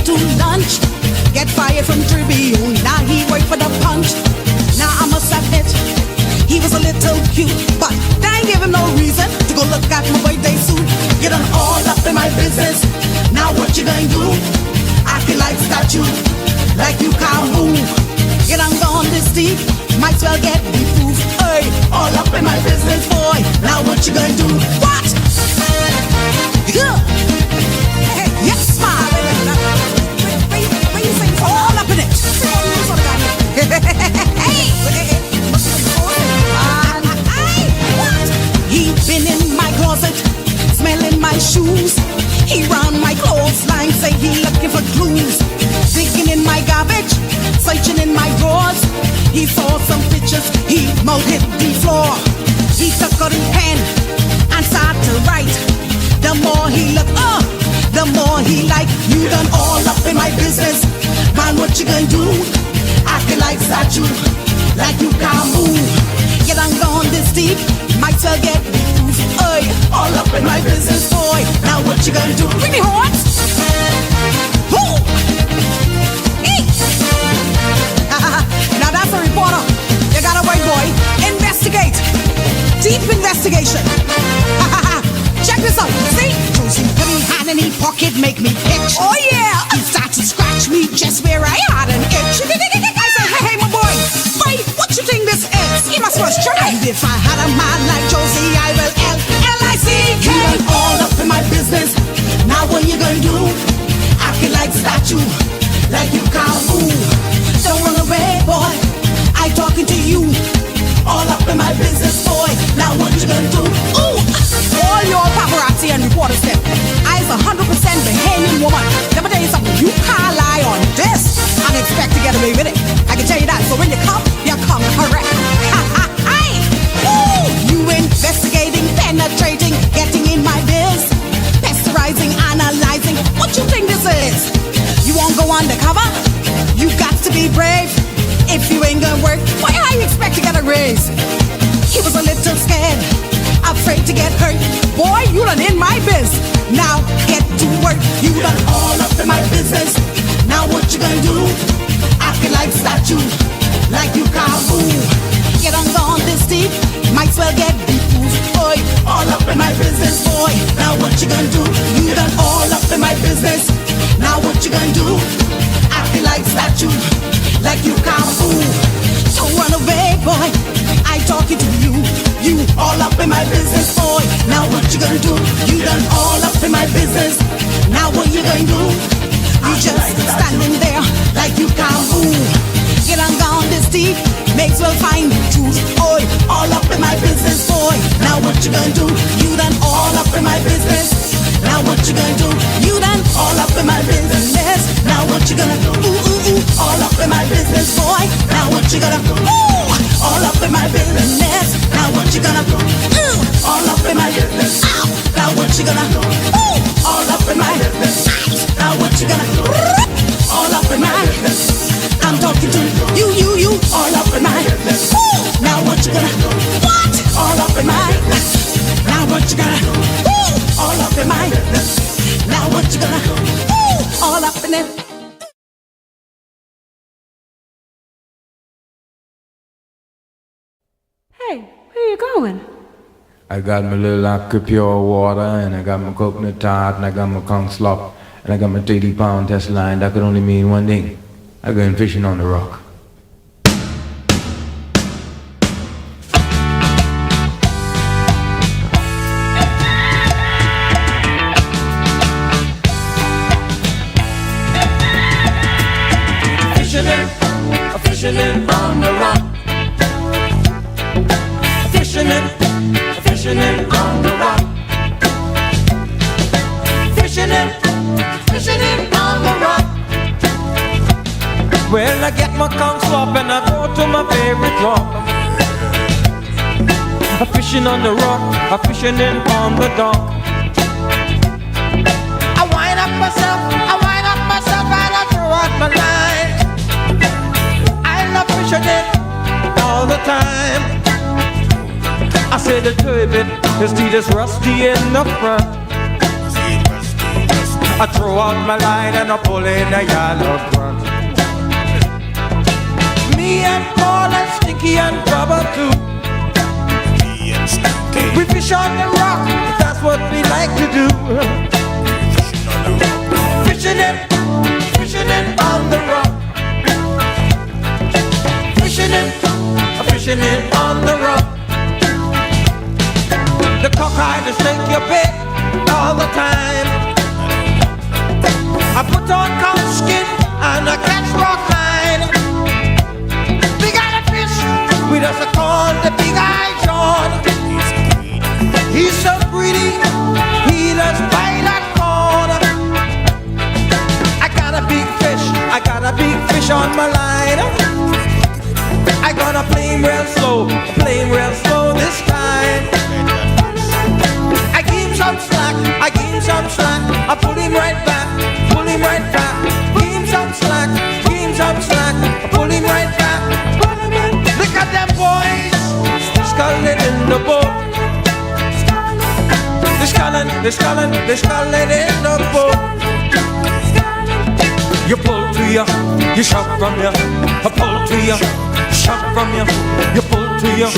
to lunch. Get fired from Tribune, now he wait for the punch. Now I must admit, he was a little cute, but that ain't give him no reason to go look at my birthday suit. You done all up in my business, now what you gonna do? Acting like statue, like you can't move. You done gone this deep, might as well get reproof. Hey, all up in my business, boy, now what you gonna do? What? Yeah. Hey, yes, my baby. Where you say all up in it? Hey, what? He been in my closet, smelling my shoes. He round my clothesline, say he looking for clues. Digging in my garbage, searching in my drawers. He saw some pictures, he mouth hit the floor. He took out his pen and started to write. The more he looked, the more he liked. You done all up in my business, man, what you gonna do? Acting like statue, like you can't move. You done gone this deep, might as well get reproof. Hey, all up in my business, boy, now what you gonna do? Bring me horns. Woo! Hey. Now that's a reporter. You got a white boy. Investigate. Deep investigation. Check this out. See? Josie put his hand in his pocket, make me itch. Oh yeah! He started to scratch me just where I had an itch. I said, hey, my boy, boy, what you think this is? He must was trying. And if I had a man like Josie, I will L-I-C-K. You done all up in my business. Now what you gonna do? Acting like statue, like you can't move. Don't run away, boy, I talking to you. All up in my business, boy, now what you gonna do? Ooh! All your paparazzi and reporters there, I's 100% Bahamian woman. Let me tell you something, you can't lie on this and expect to get away with it. I can tell you that, so when you come correct. Ooh! You investigating, penetrating, getting in my biz, pesterizing, analyzing, what you think this is? You won't go undercover? You got to be brave. If you ain't gonna work, why how you expect to get a raise? He was a little scared, afraid to get hurt. Boy, you done in my biz. Now get to work. You done all up in my business. Now what you gonna do? Acting like statue, like you can't move. You done gone this deep, might as well get reproof. Boy, all up in my business, boy. Now what you gonna do? You done all up in my business. Now what you gonna do? Acting like statue, like you can't move. Don't run away, boy, I talking to you. You all up in my business, boy. Now what you gonna do? You done all up in my business. Now what you gonna do? You just standing there like you can't move. You done gone this deep, may as well find the truth. Boy, all up in my business, boy. Now what you gonna do? You done all up in my business. Now what you gonna do? You done all up in my business. Now what you gonna do? Ooh, ooh, ooh. All up in my business, boy. Now what you gonna do? Ooh, all up in my business. Now what you gonna do? Ooh, all up in my business. Ow. Now what you gonna do? Ooh, all up in my business. Now what you gonna do? All up in my business. I'm talking to you. All up in my business. Ooh, now what you gonna do? What? All up in my business. Now what you gonna do? Ooh, all up in my business. Now what you gonna do? Ooh, all up in it. Hey, where are you going? I got my little aqua pure water, and I got my coconut tart, and I got my conch slop, and I got my 30-pound test line. That could only mean one thing. I'm going fishing on the rock. Fishing on the rock. Fishing on the rock. Fishing on the rock. Well, I get my conch slop and I go to my favorite rock. I'm fishing on the rock, I'm fishing in on the dock. I wind up myself and I throw out my line. I love fishing it all the time. I say the turbot is just rusty in the front. I throw out my line and I pull in a yellow grunt. Me and Paul and Stinky and Rubber too. We fish on the rock, that's what we like to do. Fishing it on the rock. Fishing it on the rock. The cockeye to shake your bait all the time. I put on cow skin and I catch rock line. We got a fish, we just call the big eye John. He's so greedy, he does bite that corn. I got a big fish on my line. I gonna play him real slow this time. I give him some slack, I put him right back, Give him some slack, I pull him right back. Look at them boys, sculling in the boat. They're sculling in the boat. You pull to ya, you shove from ya. I pull to ya, shove from ya. You pull to ya,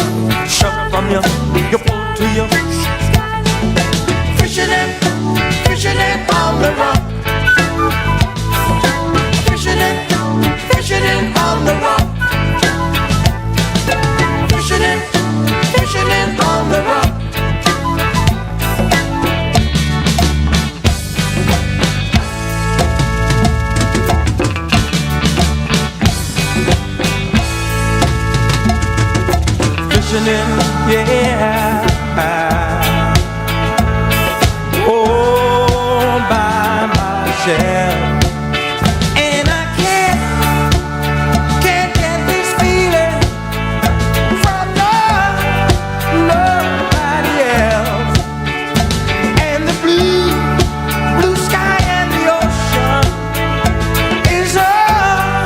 shove from ya. You pull to ya. Fishing it on the rock. Fishing it on the rock. Fishing it on the rock. Yeah, all by myself, and I can't get this feeling from nobody else. And the blue sky and the ocean is all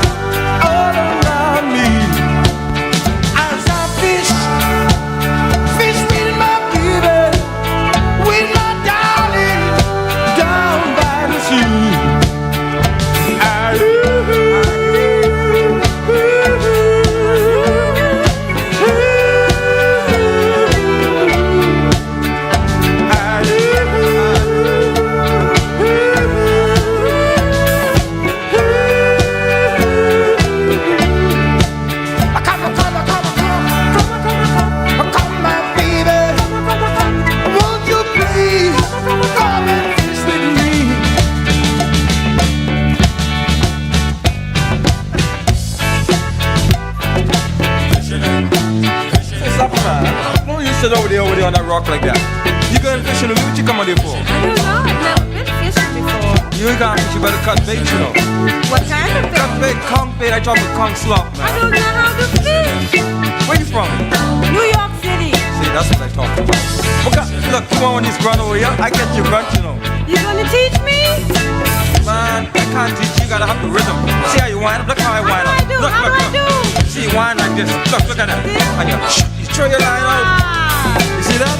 around me as I fish with my baby, with my darling, down by the sea. Over there on that rock like that. You going fishing with me? What you come on there for? I don't know. I've never been fishing before. You ain't gonna fish, you better cut bait, you know. What kind of bait? Cut bait, conch bait. I talk about conch slop, man. I don't know how to fish. Where you from? New York City. See, that's what I talk about. Okay, look, you want this grunt over here? I get your grunt, you know. You gonna teach me? Man, I can't teach you. You gotta have the rhythm. See how you wind up? Look how I wind up. Look. See, you wind like this. Look at that. And you throw your line out. You see that?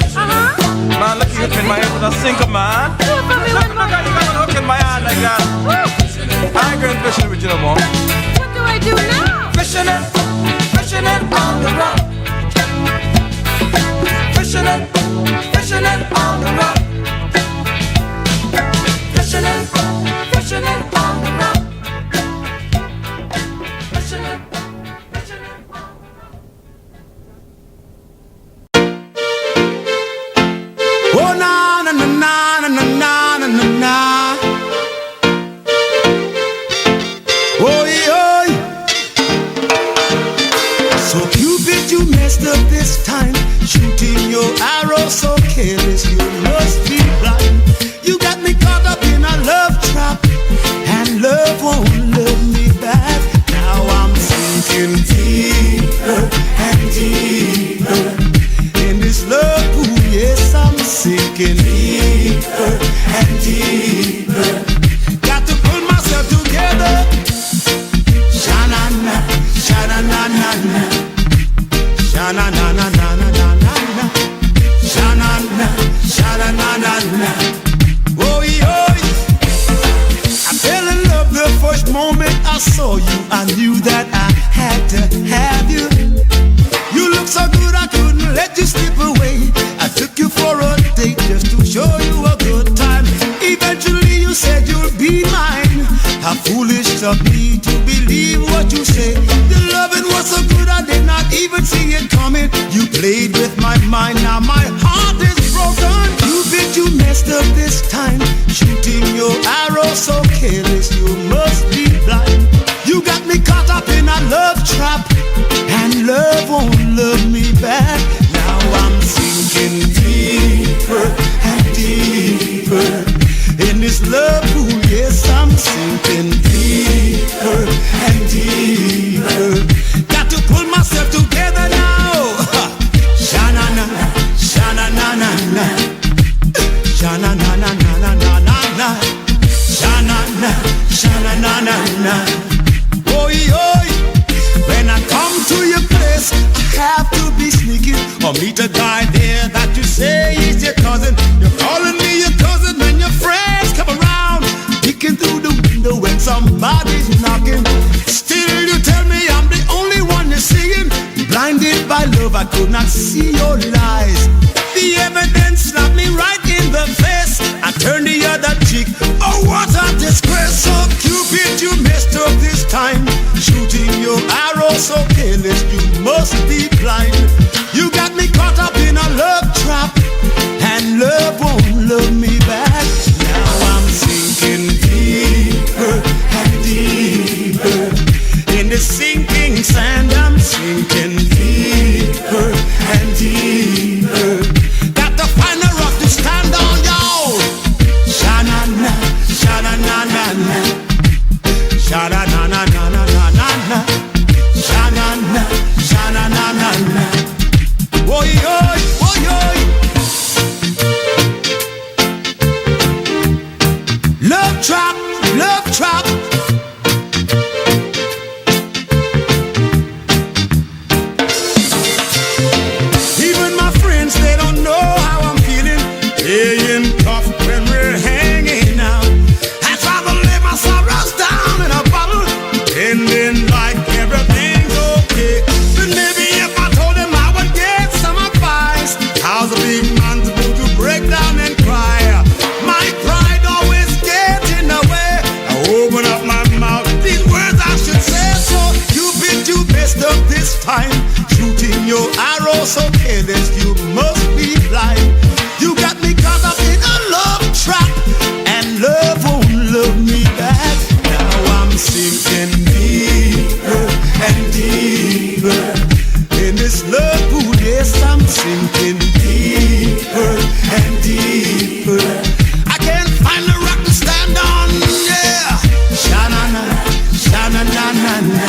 Man, look, you in my head with a sinker, man. Look, you got a hook in my hand like that. I ain't going fishing with you no more. What do I do now? Fishing it on the rock. Fishing it on the rock. Fishing it on the rock. Fishing it. Oh na na na na na na na na na. Oi oi. So Cupid, you messed up this time, shooting your arrow so careless. You must first moment I saw you, I knew that I had to have you. You look so good I couldn't let you slip away. I took you for a date just to show you a good time. Eventually you said you'll be mine. How foolish of me to believe what you say. The loving was so good I did not even see it coming. You played with my mind, now my heart is broken. You bet you messed up this time, shooting your arrow so careless, you must be blind. You got me caught up in a love trap, and love won't love me back. Now I'm sinking deeper and deeper in this love pool. Yes, I'm sinking deeper and deeper. Got to pull myself together now. Sha-na-na, sha-na-na-na-na, sha-na-na-na-na-na-na-na, sha-na-na, sha-na-na-na-na. Oi, oi. When I come to your place, I have to be sneaky or meet a guy there that you say is your cousin. You're calling me your cousin when your friends come around, peeking through the window when somebody's knocking. Still you tell me I'm the only one you're seeing. Blinded by love, I could not see your lies. The evidence slapped me right in the face. I turned the other cheek. Oh, what a disgrace! So Cupid, you messed up this time, shooting your arrow so careless, you must be blind. You got me caught up in a love trap, and love won't love me back. Now I'm sinking deeper and deeper in the sinking sand. I'm sinking deeper and deeper. Got to find a rock to stand on, y'all. Sha-na-na, sha-na-na-na-na, sha-na-na-na-na-na-na-na, sha-na-na, sha-na-na-na-na. Oi, oi, oi, oi. Love trap, love trap. Even my friends, they don't know how I'm feeling. Playing tough when we're hanging out. I try to lay my sorrows down in a bottle, pretending like everything's okay. But maybe if I told him I would get some advice, how's a big man supposed to break down and cry? My pride always gets in the way. I open up my mouth, these words I should say. So Cupid, you messed up this time, shooting your arrow so careless, you must be blind. You got me caught up in a love trap, and love won't love me back. Now I'm sinking deeper and deeper in this love pool. Yes, I'm sinking deeper and deeper. I can't find a rock to stand on. Yeah, sha-na-na, sha-na-na-na-na,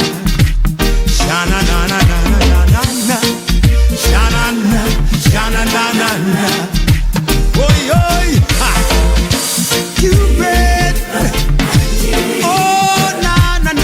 sha-na-na-na-na-na-na-na, sha-na-na, sha-na-na-na-na. Oi, oi, ha. Cupid. Oh, na na na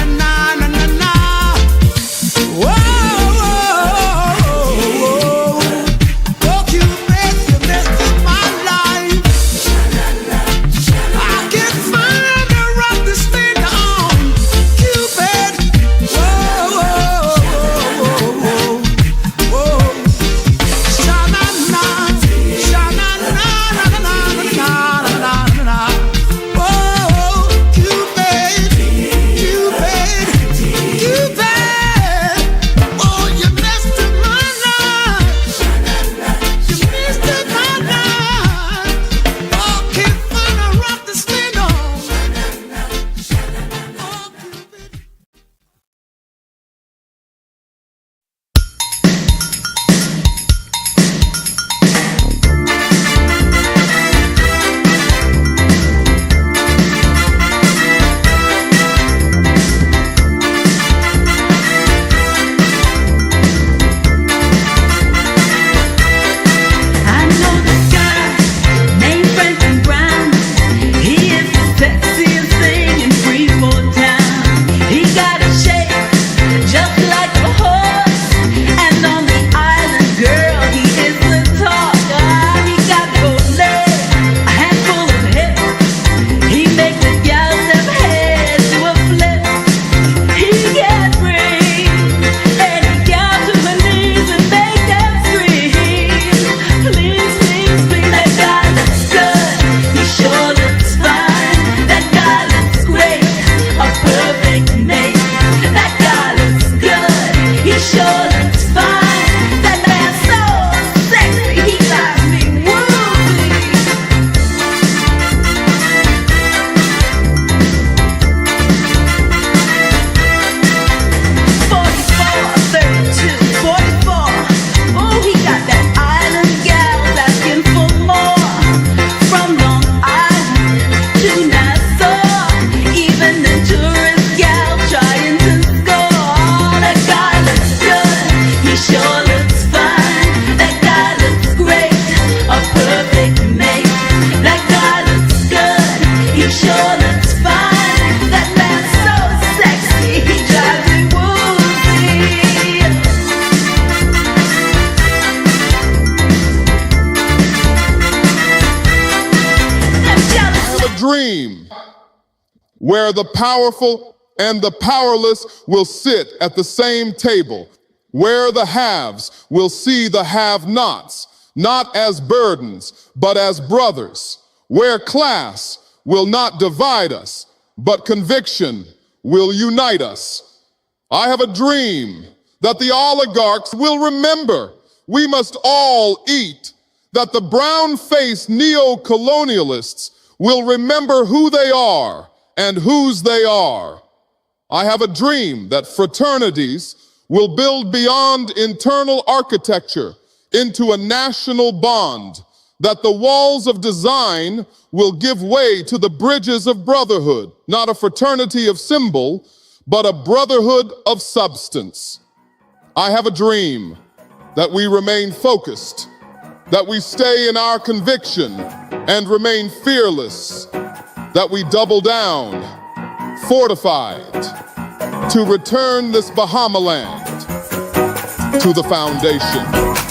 where the powerful and the powerless will sit at the same table, where the haves will see the have-nots, not as burdens, but as brothers, where class will not divide us, but conviction will unite us. I have a dream that the oligarchs will remember we must all eat, that the brown-faced neo-colonialists will remember who they are and whose they are. I have a dream that fraternities will build beyond internal architecture into a national bond, that the walls of design will give way to the bridges of brotherhood, not a fraternity of symbol, but a brotherhood of substance. I have a dream that we remain focused, that we stay in our conviction and remain fearless, that we double down, fortified, to return this Bahama land to the foundation.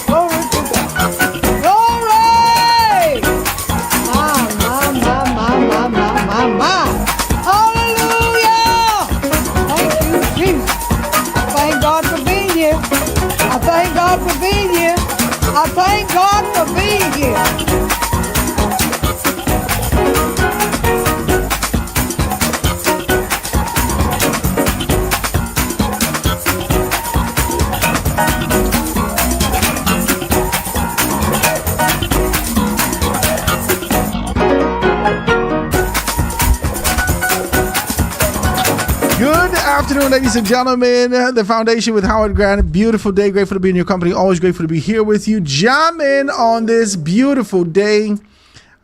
Glory to God. Glory! My. Hallelujah! Thank you, Jesus. I thank God for being here. I thank God for being here. I thank God for being here. Good afternoon, ladies and gentlemen. The Foundation with Howard Grant. Beautiful day. Grateful to be in your company. Always grateful to be here with you. Jamming on this beautiful day.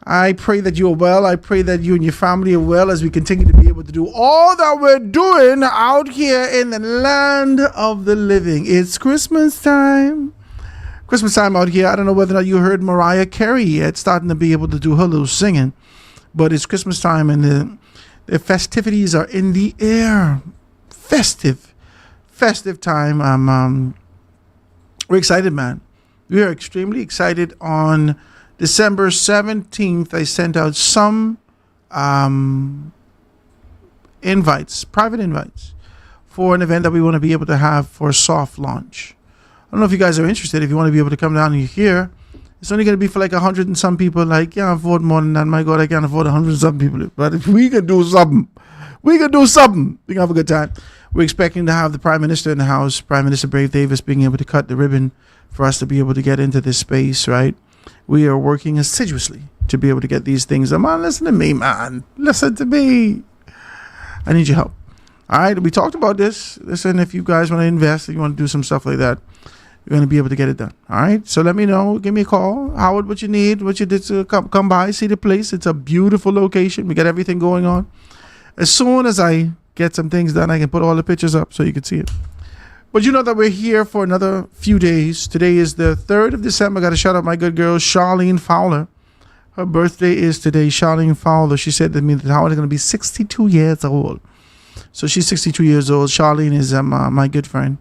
I pray that you are well. I pray that you and your family are well as we continue to be able to do all that we're doing out here in the land of the living. It's Christmas time. Christmas time out here. I don't know whether or not you heard Mariah Carey yet starting to be able to do her little singing. But it's Christmas time and the festivities are in the air. Festive time. We're excited, man. We are extremely excited. On December 17th, I sent out some private invites, for an event that we want to be able to have for a soft launch. I don't know if you guys are interested. If you want to be able to come down and hear, it's only going to be for like 100 and some people. Like, can't afford more than that. My God, I can't afford 100 and some people. But if we can do something, we can have a good time. We're expecting to have the Prime Minister in the house, Prime Minister Brave Davis, being able to cut the ribbon for us to be able to get into this space, right? We are working assiduously to be able to get these things. Man, listen to me, man. Listen to me. I need your help. All right, we talked about this. Listen, if you guys want to invest, if you want to do some stuff like that, you're going to be able to get it done. All right. So let me know. Give me a call. Howard, what you need, what you did to come by, see the place. It's a beautiful location. We got everything going on. As soon as I get some things done, I can put all the pictures up so you can see it. But you know that we're here for another few days. Today is the 3rd of December. I got to shout out my good girl, Charlene Fowler. Her birthday is today. Charlene Fowler. She said to me that Howard is going to be 62 years old. So she's 62 years old. Charlene is my good friend.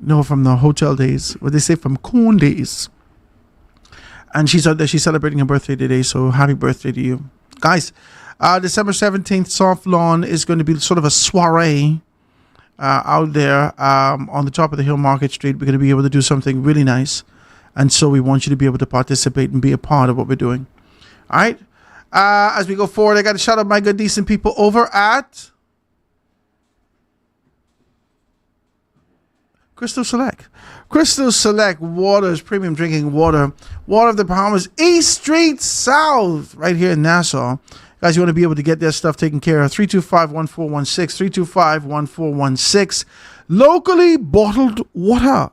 No, from the hotel days, what they say, from Coon days. And she's out there, she's celebrating her birthday today, so happy birthday to you. Guys, December 17th, Soft Lawn is going to be sort of a soiree out there on the top of the hill, Market Street. We're going to be able to do something really nice. And so we want you to be able to participate and be a part of what we're doing. All right? As we go forward, I got to shout out my good, decent people over at Crystal Select. Crystal Select Waters, premium drinking water. Water of the Bahamas, East Street South, right here in Nassau. Guys, you want to be able to get their stuff taken care of. 325-1416, 325-1416. Locally bottled water.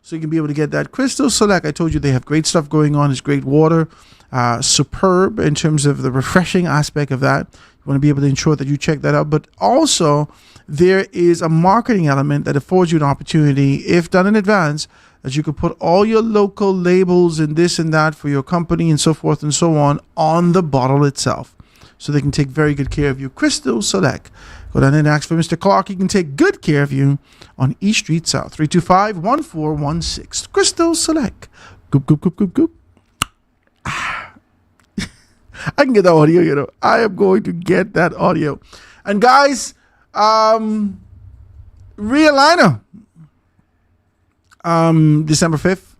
So you can be able to get that. Crystal Select, I told you they have great stuff going on. It's great water. Superb in terms of the refreshing aspect of that. You want to be able to ensure that you check that out. But also, there is a marketing element that affords you an opportunity, if done in advance, that you could put all your local labels and this and that for your company and so forth and so on the bottle itself. So they can take very good care of you. Crystal Select. Go down and ask for Mr. Clark. He can take good care of you on East Street South. 325-1416. Crystal Select. Goop, goop, goop, goop, goop. I can get the audio, you know. I am going to get that audio. And guys, realigner, December 5th.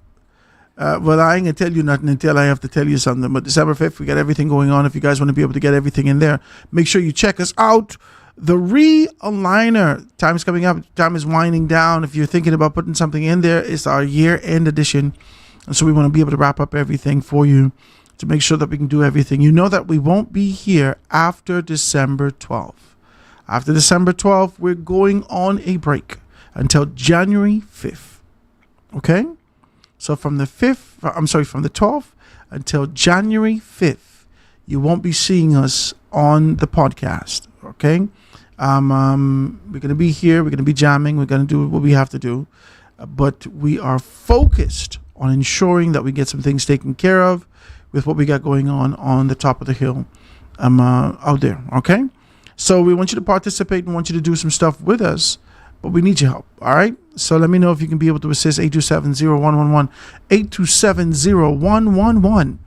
Well, I ain't gonna tell you nothing until I have to tell you something. But December 5th, we got everything going on. If you guys want to be able to get everything in there, make sure you check us out. The realigner, time is coming up. Time is winding down. If you're thinking about putting something in there, it's our year-end edition. And so we want to be able to wrap up everything for you to make sure that we can do everything. You know that we won't be here after December 12th. After December 12th, we're going on a break until January 5th. Okay? So from the 12th until January 5th, you won't be seeing us on the podcast. Okay? We're going to be here. We're going to be jamming. We're going to do what we have to do. But we are focused on ensuring that we get some things taken care of with what we got going on the top of the hill out there. Okay? So we want you to participate and want you to do some stuff with us. But we need your help, all right? So let me know if you can be able to assist. 827-0111, 827-0111.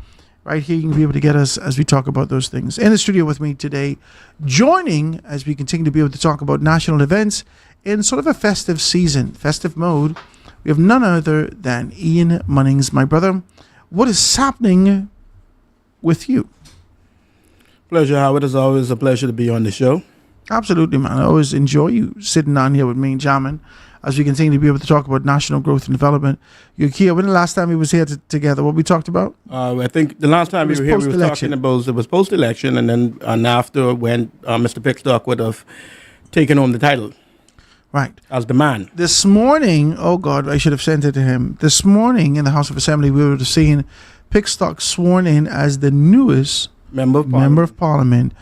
Right here, you can be able to get us as we talk about those things. In the studio with me today, joining as we continue to be able to talk about national events in sort of a festive season, festive mode, we have none other than Ian Munnings. My brother, what is happening with you? Pleasure, Howard. It's always a pleasure to be on the show. Absolutely, man. I always enjoy you sitting down here with me and jamming as we continue to be able to talk about national growth and development. You're here. When the last time we was here together, what we talked about? I think the last time we were here, we were talking about it was post-election, and then after when Mr. Pickstock would have taken home the title. Right. As the man. This morning, oh God, I should have sent it to him. This morning in the House of Assembly, we were seeing Pickstock sworn in as the newest member of Parliament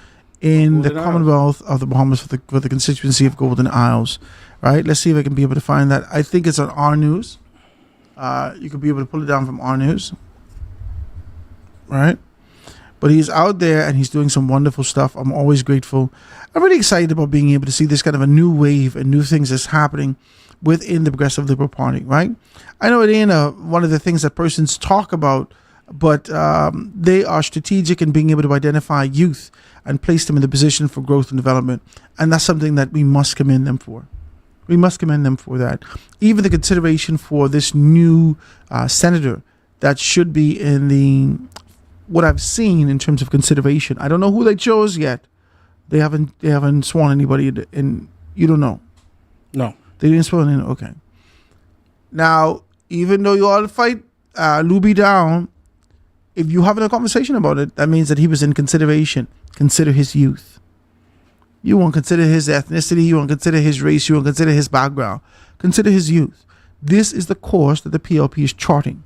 in the Commonwealth of the Bahamas for the constituency of Golden Isles. Right? Let's see if I can be able to find that. I think it's on R News. You could be able to pull it down from R News. Right? But he's out there and he's doing some wonderful stuff. I'm always grateful. I'm really excited about being able to see this kind of a new wave and new things that's happening within the Progressive Liberal Party, right? I know it ain't one of the things that persons talk about, but they are strategic in being able to identify youth and place them in the position for growth and development. And that's something that we must commend them for. We must commend them for that. Even the consideration for this new senator that should be in what I've seen in terms of consideration. I don't know who they chose yet. They haven't sworn anybody in. You don't know. No, they didn't swear in. Okay. Now, even though you all fight Luby down, if you're having a conversation about it, that means that he was in consideration. Consider his youth. You won't consider his ethnicity. You won't consider his race. You won't consider his background. Consider his youth. This is the course that the PLP is charting.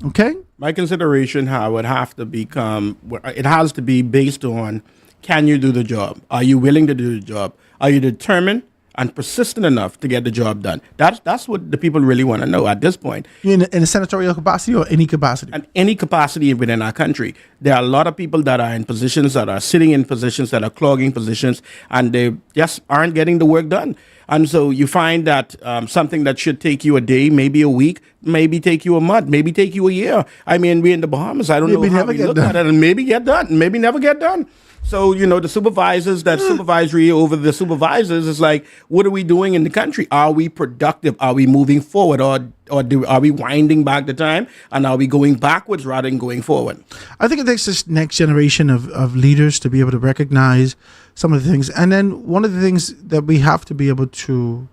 Okay? My consideration, how it have to become, it has to be based on, can you do the job? Are you willing to do the job? Are you determined and persistent enough to get the job done? That's what the people really want to know at this point. In a senatorial capacity or any capacity? And any capacity within our country. There are a lot of people that are in positions, that are sitting in positions, that are clogging positions, and they just aren't getting the work done. And so you find that something that should take you a day, maybe a week, maybe take you a month, maybe take you a year. I mean, we're in the Bahamas. I don't know how we look at it, and maybe get done, maybe never get done. So, the supervisors, that supervisory over the supervisors is like, what are we doing in the country? Are we productive? Are we moving forward? Or are we winding back the time? And are we going backwards rather than going forward? I think it takes this next generation of leaders to be able to recognize some of the things. And then one of the things that we have to be able to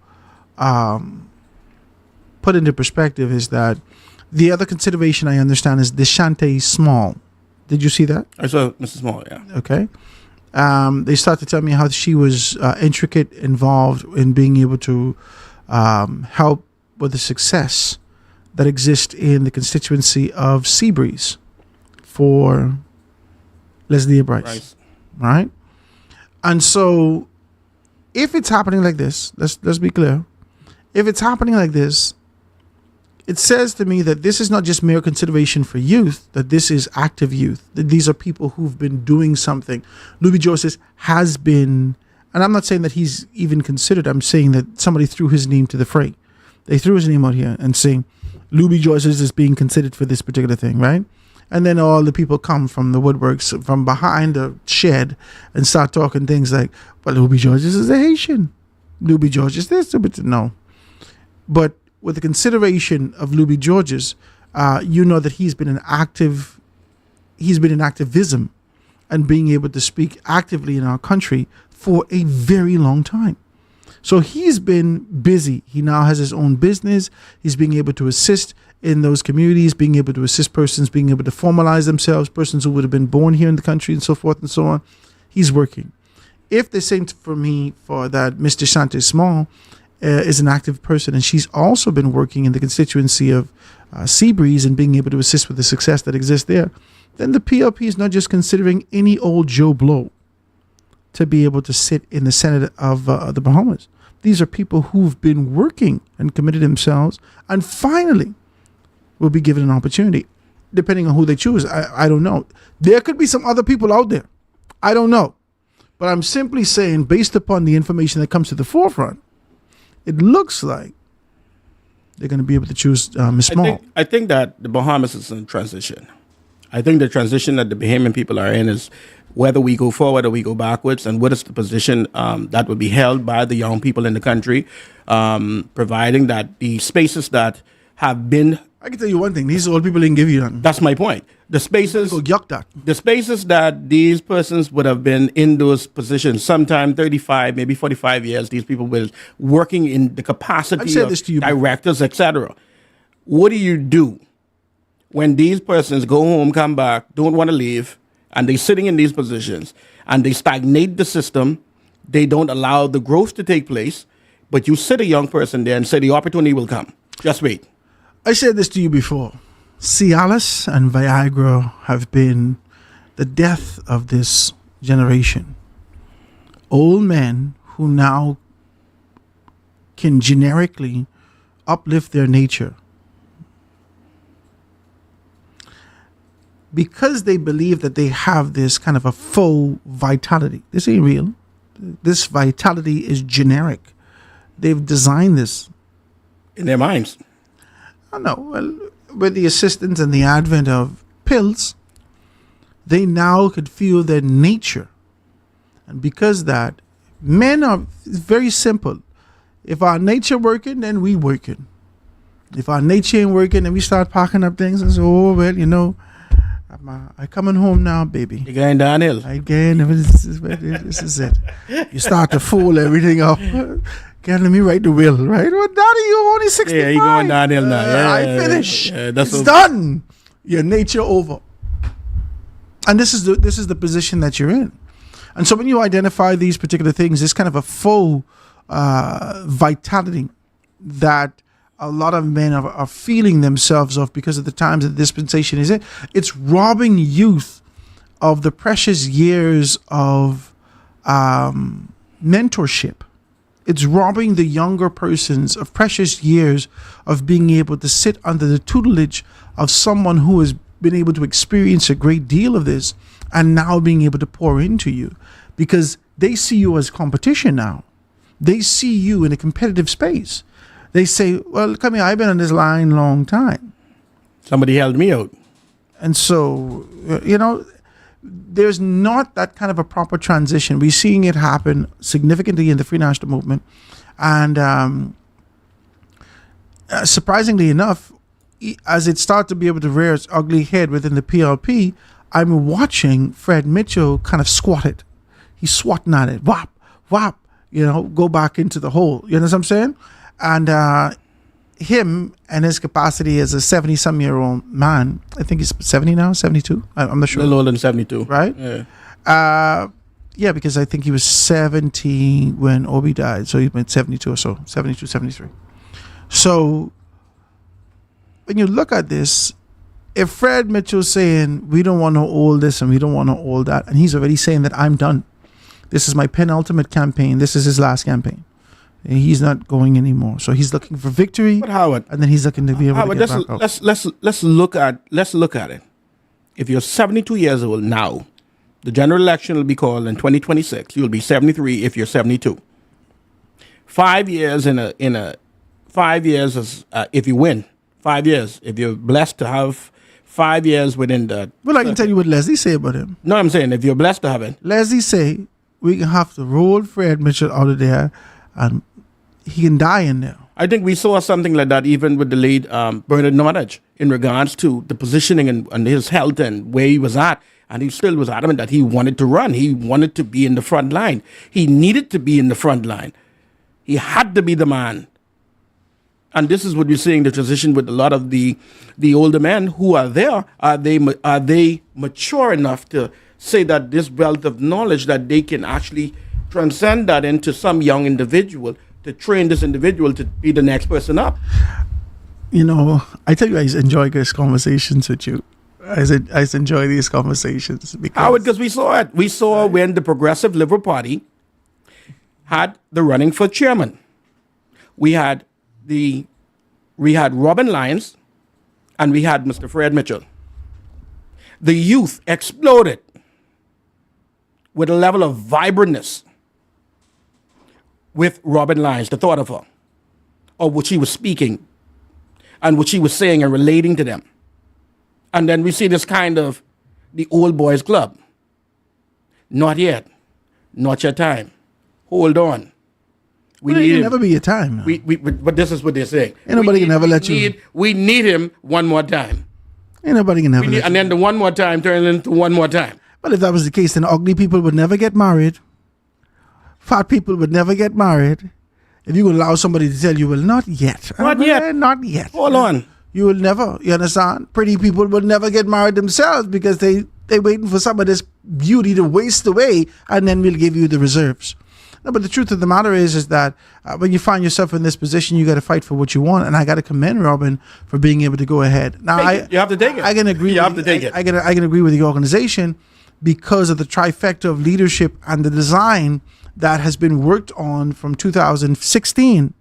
put into perspective is that the other consideration I understand is Deshante Small. Did you see that? I saw Mrs. Small, yeah. Okay. They start to tell me how she was involved in being able to help with the success that exists in the constituency of Seabreeze for Leslie Bryce. Right? And so if it's happening like this, let's be clear. If it's happening like this, it says to me that this is not just mere consideration for youth, that this is active youth, that these are people who've been doing something. Luby Joseph has been, and I'm not saying that he's even considered, I'm saying that somebody threw his name to the fray. They threw his name out here and saying, Luby Joseph is being considered for this particular thing, right? And then all the people come from the woodworks, from behind the shed, and start talking things like, well, Louis Georges is a Haitian. Louis Georges this, no. But with the consideration of Louis Georges, you know that he's been in activism and being able to speak actively in our country for a very long time. So he's been busy. He now has his own business. He's being able to assist in those communities, being able to assist persons, being able to formalize themselves, persons who would have been born here in the country and so forth and so on. He's working. If the same for me, for that Mr. Shante Small is an active person, and she's also been working in the constituency of Seabreeze and being able to assist with the success that exists there, then the PLP is not just considering any old Joe Blow to be able to sit in the Senate of the Bahamas. These are people who've been working and committed themselves and finally will be given an opportunity, depending on who they choose. I don't know. There could be some other people out there. I don't know. But I'm simply saying, based upon the information that comes to the forefront, it looks like they're going to be able to choose Ms. Small. I think that the Bahamas is in transition. I think the transition that the Bahamian people are in is whether we go forward or we go backwards, and what is the position that will be held by the young people in the country, providing that the spaces that have been... I can tell you one thing. These old people didn't give you none. That's my point. The spaces... The spaces that these persons would have been in those positions, sometime 35, maybe 45 years, these people were working in the capacity of directors, etc. What do you do when these persons go home, come back, don't want to leave, and they're sitting in these positions, and they stagnate the system, they don't allow the growth to take place, but you sit a young person there and say the opportunity will come. Just wait. I said this to you before. Cialis and Viagra have been the death of this generation. Old men who now can generically uplift their nature because they believe that they have this kind of a faux vitality. This ain't real. This vitality is generic. They've designed this in their minds. I know. Well, with the assistance and the advent of pills, they now could feel their nature. And because that, men are very simple. If our nature working, then we working. If our nature ain't working, then we start packing up things and say, oh, well, you know, I coming home now, baby. You're going downhill. This is it. You start to fool everything up. Let me write the will, right? Well, Daddy, you're only 65. Yeah, you're going downhill now. I finish. It's done. Your nature over. And this is the position that you're in. And so when you identify these particular things, it's kind of a faux vitality that a lot of men are feeling themselves of because of the times that the dispensation is in. It's robbing youth of the precious years of mentorship. It's robbing the younger persons of precious years of being able to sit under the tutelage of someone who has been able to experience a great deal of this and now being able to pour into you, because they see you as competition now. They see you in a competitive space. They say, well, come here, I've been on this line a long time. Somebody held me out. And so, you know, there's not that kind of a proper transition. We're seeing it happen significantly in the Free National Movement. And surprisingly enough, as it starts to be able to rear its ugly head within the PLP, I'm watching Fred Mitchell kind of squat it. He's swatting at it. Whop, whop, you know, go back into the hole. You know what I'm saying? And him and his capacity as a 70-some-year-old man, I think he's 70 now, 72? I'm not sure. A little older than 72. Right? Yeah. Yeah, because I think he was 70 when Obi died. So he went 72 or so, 72, 73. So when you look at this, if Fred Mitchell's saying, we don't want to all this and we don't want to all that, and he's already saying that I'm done. This is my penultimate campaign. This is his last campaign. And he's not going anymore. So he's looking for victory. But Howard, and then he's looking to be able to get back out. Let's look at it. If you're 72 years old now, the general election will be called in 2026. You'll be 73 if you're 72. 5 years if you win. 5 years if you're blessed to have 5 years within the. Well, I can tell you what Leslie say about him. No, I'm saying if you're blessed to have it. Leslie say we can have to roll Fred Mitchell out of there, and he can die in there. I think we saw something like that even with the late Bernard Nordage in regards to the positioning and his health and where he was at. And he still was adamant that he wanted to run. He wanted to be in the front line. He needed to be in the front line. He had to be the man. And this is what we're seeing, the transition with a lot of the older men who are there. Are they mature enough to say that this wealth of knowledge that they can actually transcend that into some young individual to train this individual to be the next person up? You know, I tell you, I enjoy these conversations with you. I enjoy these conversations because we saw it. We saw when the Progressive Liberal Party had the running for chairman. We had Robin Lyons and we had Mr. Fred Mitchell. The youth exploded with a level of vibrantness with Robin Lyons, the thought of her, or what she was speaking and what she was saying and relating to them. And then we see this kind of the old boys club. Not yet. Not your time. Hold on. We need him. Never be your time. But this is what they're saying. Ain't nobody can never let you. We need him one more time. Ain't nobody can never let you. And then the one more time turns into one more time. Well, if that was the case, then ugly people would never get married. Fat people would never get married. If you would allow somebody to tell you, well, not yet. Not yet. Not yet. Hold on. You will never, you understand? Pretty people will never get married themselves because they waiting for some of this beauty to waste away, and then we'll give you the reserves. No, but the truth of the matter is that when you find yourself in this position, you got to fight for what you want, and I got to commend Robin for being able to go ahead. Now, you have to take it. I can agree. You have to take it. I can agree with the organization because of the trifecta of leadership and the design that has been worked on from 2016.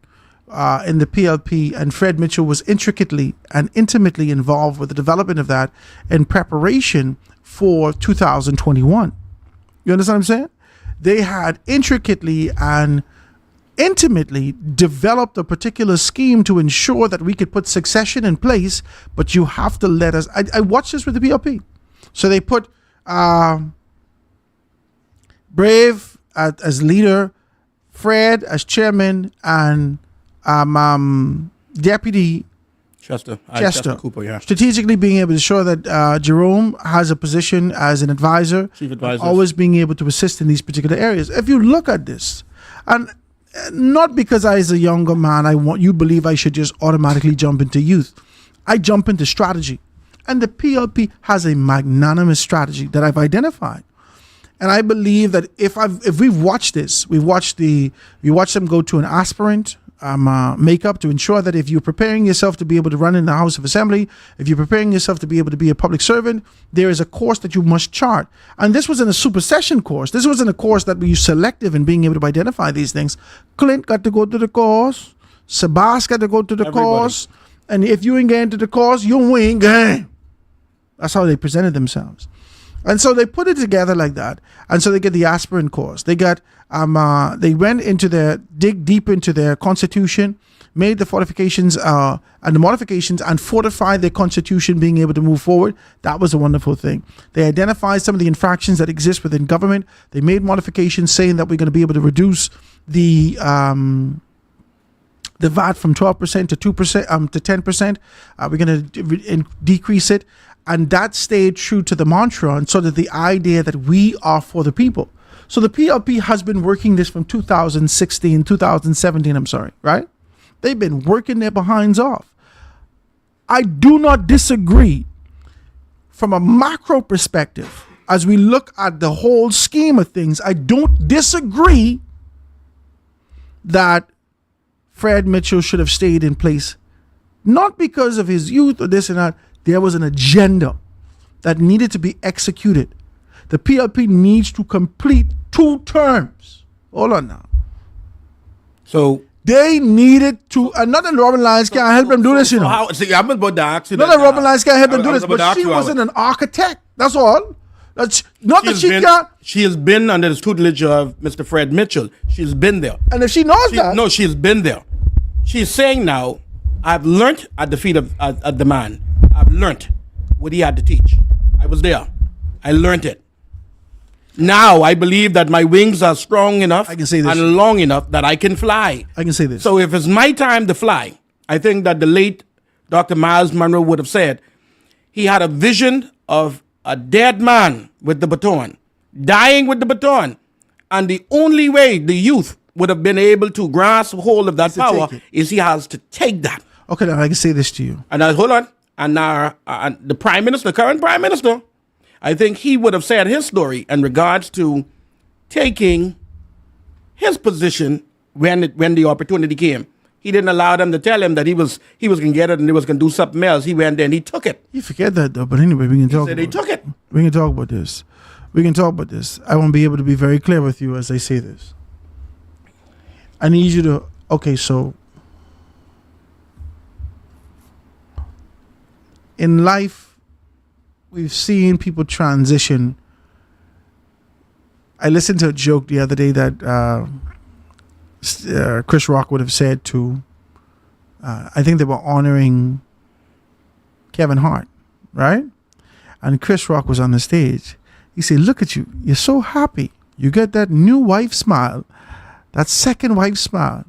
In the PLP, and Fred Mitchell was intricately and intimately involved with the development of that in preparation for 2021. You understand what I'm saying? They had intricately and intimately developed a particular scheme to ensure that we could put succession in place, but you have to let us. I watched this with the PLP. So they put Brave as leader, Fred as chairman, and Deputy Chester Cooper, yeah. Strategically being able to ensure that Jerome has a position as an advisor, chief advisor, always being able to assist in these particular areas. If you look at this, and not because I, as a younger man, you believe I should just automatically jump into youth. I jump into strategy, and the PLP has a magnanimous strategy that I've identified. And I believe that if we've watched this, we watched them go to an aspirant makeup to ensure that if you're preparing yourself to be able to run in the House of Assembly, if you're preparing yourself to be able to be a public servant, there is a course that you must chart. And this wasn't a supersession course. This wasn't a course that we selective in being able to identify these things. Clint got to go to the course. Sabas got to go to the course. And if you ain't getting to the course, you ain't getting. That's how they presented themselves. And so they put it together like that. And so they get the aspirant course. They got they went into dig deep into their constitution, made the fortifications and the modifications, and fortified their constitution, being able to move forward. That was a wonderful thing. They identified some of the infractions that exist within government. They made modifications saying that we're going to be able to reduce the VAT from 12% to 2% to 10%. We're going to decrease it. And that stayed true to the mantra, and so that the idea that we are for the people. So the PLP has been working this from 2017, right? They've been working their behinds off. I do not disagree from a macro perspective. As we look at the whole scheme of things, I don't disagree that Fred Mitchell should have stayed in place, not because of his youth or this and that. There was an agenda that needed to be executed. The PLP needs to complete 2 terms. Hold on now. So they needed to, and not that Robin Lyons can't help them do this, you know. I'm about to ask you not that Robin Lyons can't help them do this, but she wasn't an architect. That's all. She has been under the tutelage of Mr. Fred Mitchell. She's been there. And if she knows that. No, she's been there. She's saying now, I've learned at the feet of the man. I've learned. what he had to teach. I was there. I learned it. Now I believe that my wings are strong enough I can say this. and long enough that I can fly. I can say this. So if it's my time to fly, I think that the late Dr. Miles Monroe would have said he had a vision of a dead man with the baton, dying with the baton. And the only way the youth would have been able to grasp hold of that power is he has to take that. Okay, now I can say this to you. And hold on. And the prime minister, the current prime minister, I think he would have said his story in regards to taking his position when the opportunity came. He didn't allow them to tell him that he was going to get it and he was going to do something else. He went there and he took it. You forget that though, but anyway, we can talk. He took it. We can talk about this. We can talk about this. I won't be able to be very clear with you as I say this. I need you to. Okay, so in life, we've seen people transition. I listened to a joke the other day that Chris Rock would have said to, I think they were honoring Kevin Hart, right? And Chris Rock was on the stage. He said, look at you. You're so happy. You get that new wife smile, that second wife smile.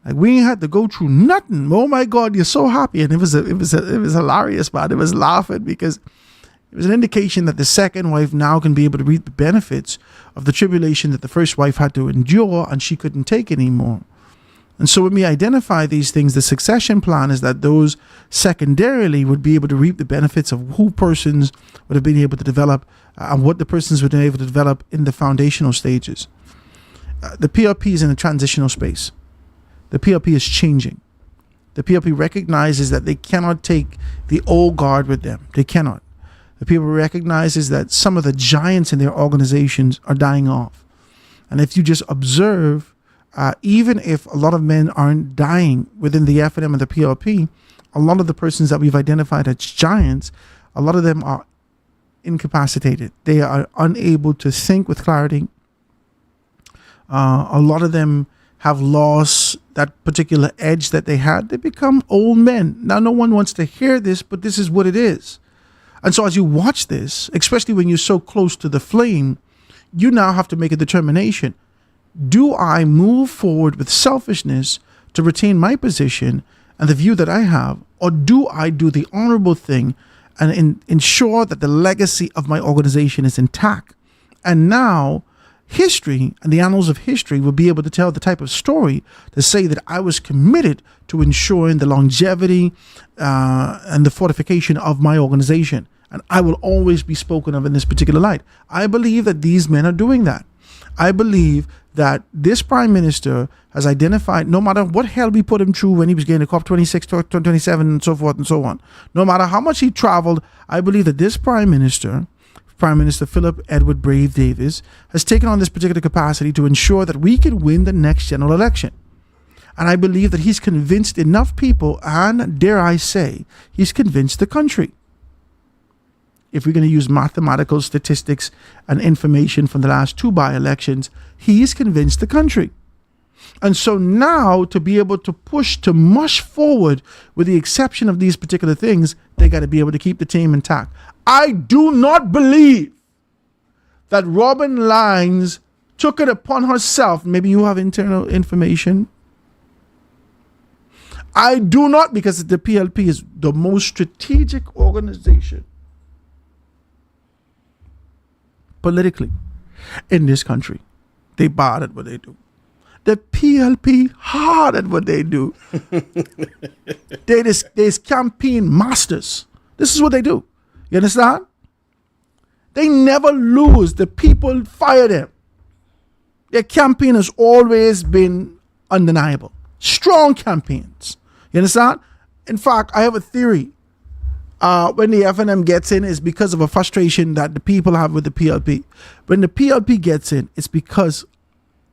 Like we ain't had to go through nothing. Oh my God, you're so happy. And it was hilarious, man. It was laughing because it was an indication that the second wife now can be able to reap the benefits of the tribulation that the first wife had to endure and she couldn't take anymore. And so when we identify these things, the succession plan is that those secondarily would be able to reap the benefits of who persons would have been able to develop and what the persons would have been able to develop in the foundational stages. The PLP is in a transitional space. The PLP is changing. The PLP recognizes that they cannot take the old guard with them. They cannot. The people recognizes that some of the giants in their organizations are dying off. And if you just observe, even if a lot of men aren't dying within the FNM and the PLP, a lot of the persons that we've identified as giants, a lot of them are incapacitated. They are unable to think with clarity. A lot of them have lost that particular edge that they had. They become old men. Now, no one wants to hear this, but this is what it is. And so as you watch this, especially when you're so close to the flame, you now have to make a determination. Do I move forward with selfishness to retain my position and the view that I have, or do I do the honorable thing and ensure that the legacy of my organization is intact? And now history and the annals of history will be able to tell the type of story to say that I was committed to ensuring the longevity and the fortification of my organization. And I will always be spoken of in this particular light. I believe that these men are doing that. I believe that this prime minister has identified, no matter what hell we put him through when he was getting to COP26, 27, and so forth and so on, no matter how much he traveled, I believe that this Prime Minister Philip Edward Brave Davis, has taken on this particular capacity to ensure that we can win the next general election. And I believe that he's convinced enough people, and dare I say, he's convinced the country. If we're going to use mathematical statistics and information from the last two by-elections, he's convinced the country. And so now to be able to push, to mush forward with the exception of these particular things, they got to be able to keep the team intact. I do not believe that Robin Lines took it upon herself. Maybe you have internal information. I do not, because the PLP is the most strategic organization politically in this country. They bad at what they do. The PLP hard at what they do. They's campaign masters. This is what they do. You understand? They never lose. The people fire them. Their campaign has always been undeniable. Strong campaigns. You understand? In fact, I have a theory. When the FNM gets in, it's because of a frustration that the people have with the PLP. When the PLP gets in, it's because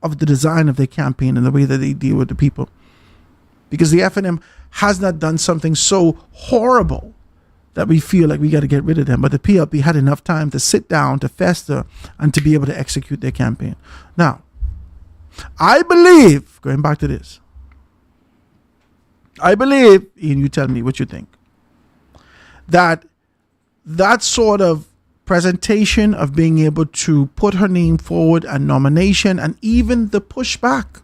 of the design of their campaign and the way that they deal with the people. Because the FNM has not done something so horrible that we feel like we got to get rid of them. But the PLP had enough time to sit down, to fester, and to be able to execute their campaign. Now, I believe, going back to this, I believe, Ian, you tell me what you think, that that sort of presentation of being able to put her name forward and nomination and even the pushback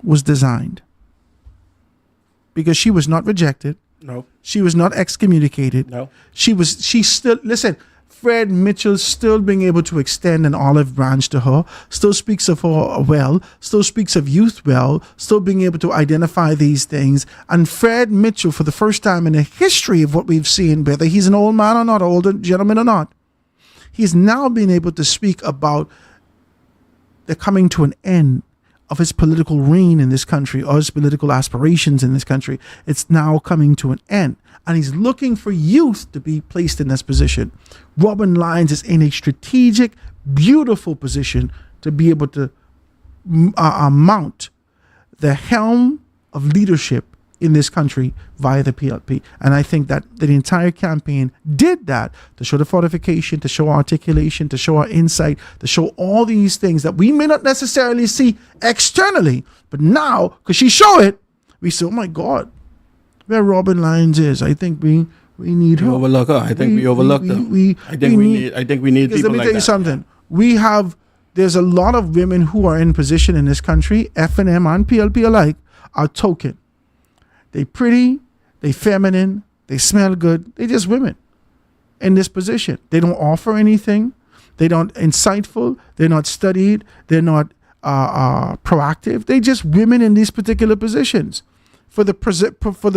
was designed. Because she was not rejected. No. She was not excommunicated. No. She still, listen, Fred Mitchell still being able to extend an olive branch to her, still speaks of her well, still speaks of youth well, still being able to identify these things. And Fred Mitchell, for the first time in the history of what we've seen, whether he's an old man or not, older gentleman or not, he's now been able to speak about the coming to an end of his political reign in this country, or his political aspirations in this country. It's now coming to an end. And he's looking for youth to be placed in this position. Robin Lyons is in a strategic, beautiful position to be able to mount the helm of leadership in this country via the PLP. And I think that the entire campaign did that to show the fortification, to show articulation, to show our insight, to show all these things that we may not necessarily see externally, but now, because she showed it, we say, oh my God, where Robin Lyons is, I think we need her. We overlook her. I think we overlooked her. I think we need because people let me like tell you that. something. There's a lot of women who are in position in this country, F&M and PLP alike, are token. They pretty, they feminine, they smell good. They just women in this position. They don't offer anything. They don't insightful. They're not studied. They're not proactive. They just women in these particular positions for the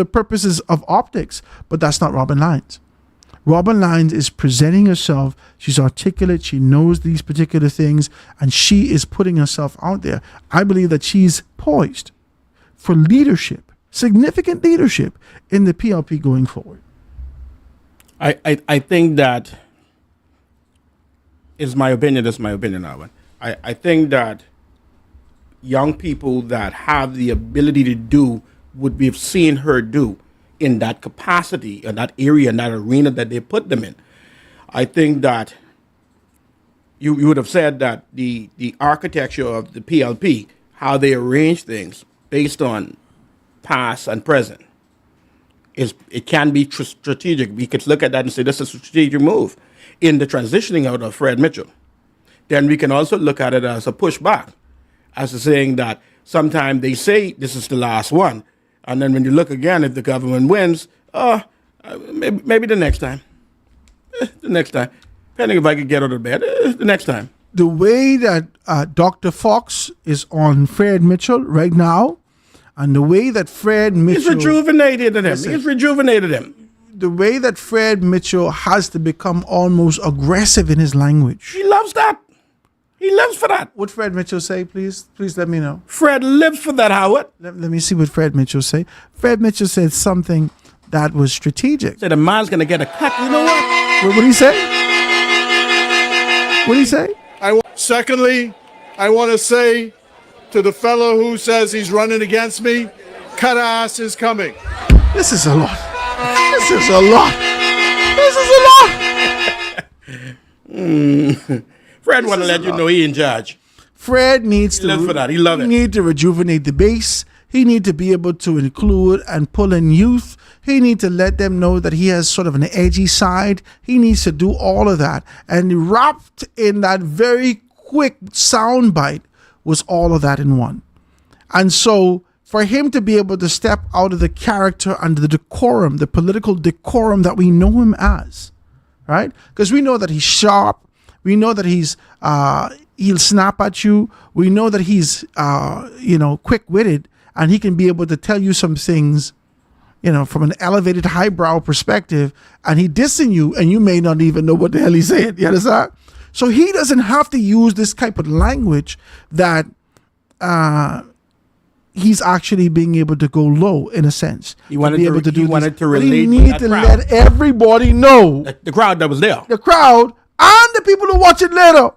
purposes of optics. But that's not Robin Lyons. Robin Lyons is presenting herself. She's articulate. She knows these particular things, and she is putting herself out there. I believe that she's poised for leadership. Significant leadership in the PLP going forward. I think that is my opinion. That's my opinion, Alvin. I think that young people that have the ability to do what we've seen her do in that capacity, in that area, in that arena that they put them in. I think that you would have said that the architecture of the PLP, how they arrange things based on past and present, it can be strategic. We could look at that and say this is a strategic move in the transitioning out of Fred Mitchell. Then we can also look at it as a pushback, as a saying that sometimes they say this is the last one, and then when you look again, if the government wins, maybe the next time, depending if I could get out of bed, the next time. The way that Dr. Fox is on Fred Mitchell right now, and the way that Fred Mitchell... He's rejuvenated him. He's rejuvenated him. The way that Fred Mitchell has to become almost aggressive in his language. He loves that. He lives for that. What Fred Mitchell say, please? Please let me know. Fred lives for that, Howard. Let me see what Fred Mitchell say. Fred Mitchell said something that was strategic. Said a man's going to get a cut. You know what? What did he say? What did he say? Secondly, I want to say to the fellow who says he's running against me, cut ass is coming. This is a lot. This is a lot. This is a lot. Fred want to let you know he in charge. Fred needs to live for that. He love it. He need to rejuvenate the base. He need to be able to include and pull in youth. He need to let them know that he has sort of an edgy side. He needs to do all of that. And wrapped in that very quick sound bite was all of that in one. And so for him to be able to step out of the character and the decorum, the political decorum that we know him as, right? Because we know that he's sharp. We know that he'll snap at you. We know that he's, quick-witted, and he can be able to tell you some things, from an elevated highbrow perspective, and he dissing you, and you may not even know what the hell he's saying. You understand? So he doesn't have to use this type of language that he's actually being able to go low in a sense. He wanted to relate. He need to let everybody know. The crowd that was there. The crowd and the people who watch it later.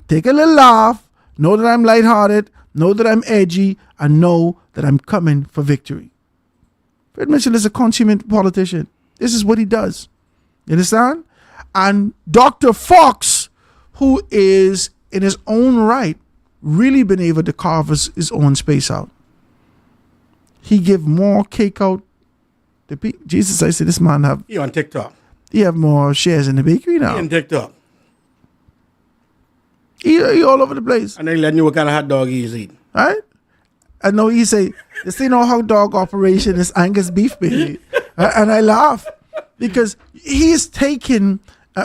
Take a little laugh. Know that I'm lighthearted. Know that I'm edgy. And know that I'm coming for victory. Fred Mitchell is a consummate politician. This is what he does. You understand? And Dr. Fox, who is in his own right, really been able to carve his own space out. He give more cake out Jesus, I said, this man have He on TikTok. he have more shares in the bakery He now. on TikTok. He all over the place, And they letting you what kind of hot dog he's eating. right? I know he say, this ain't no hot dog operation, it's Angus beef, baby. And I laugh because he's taken,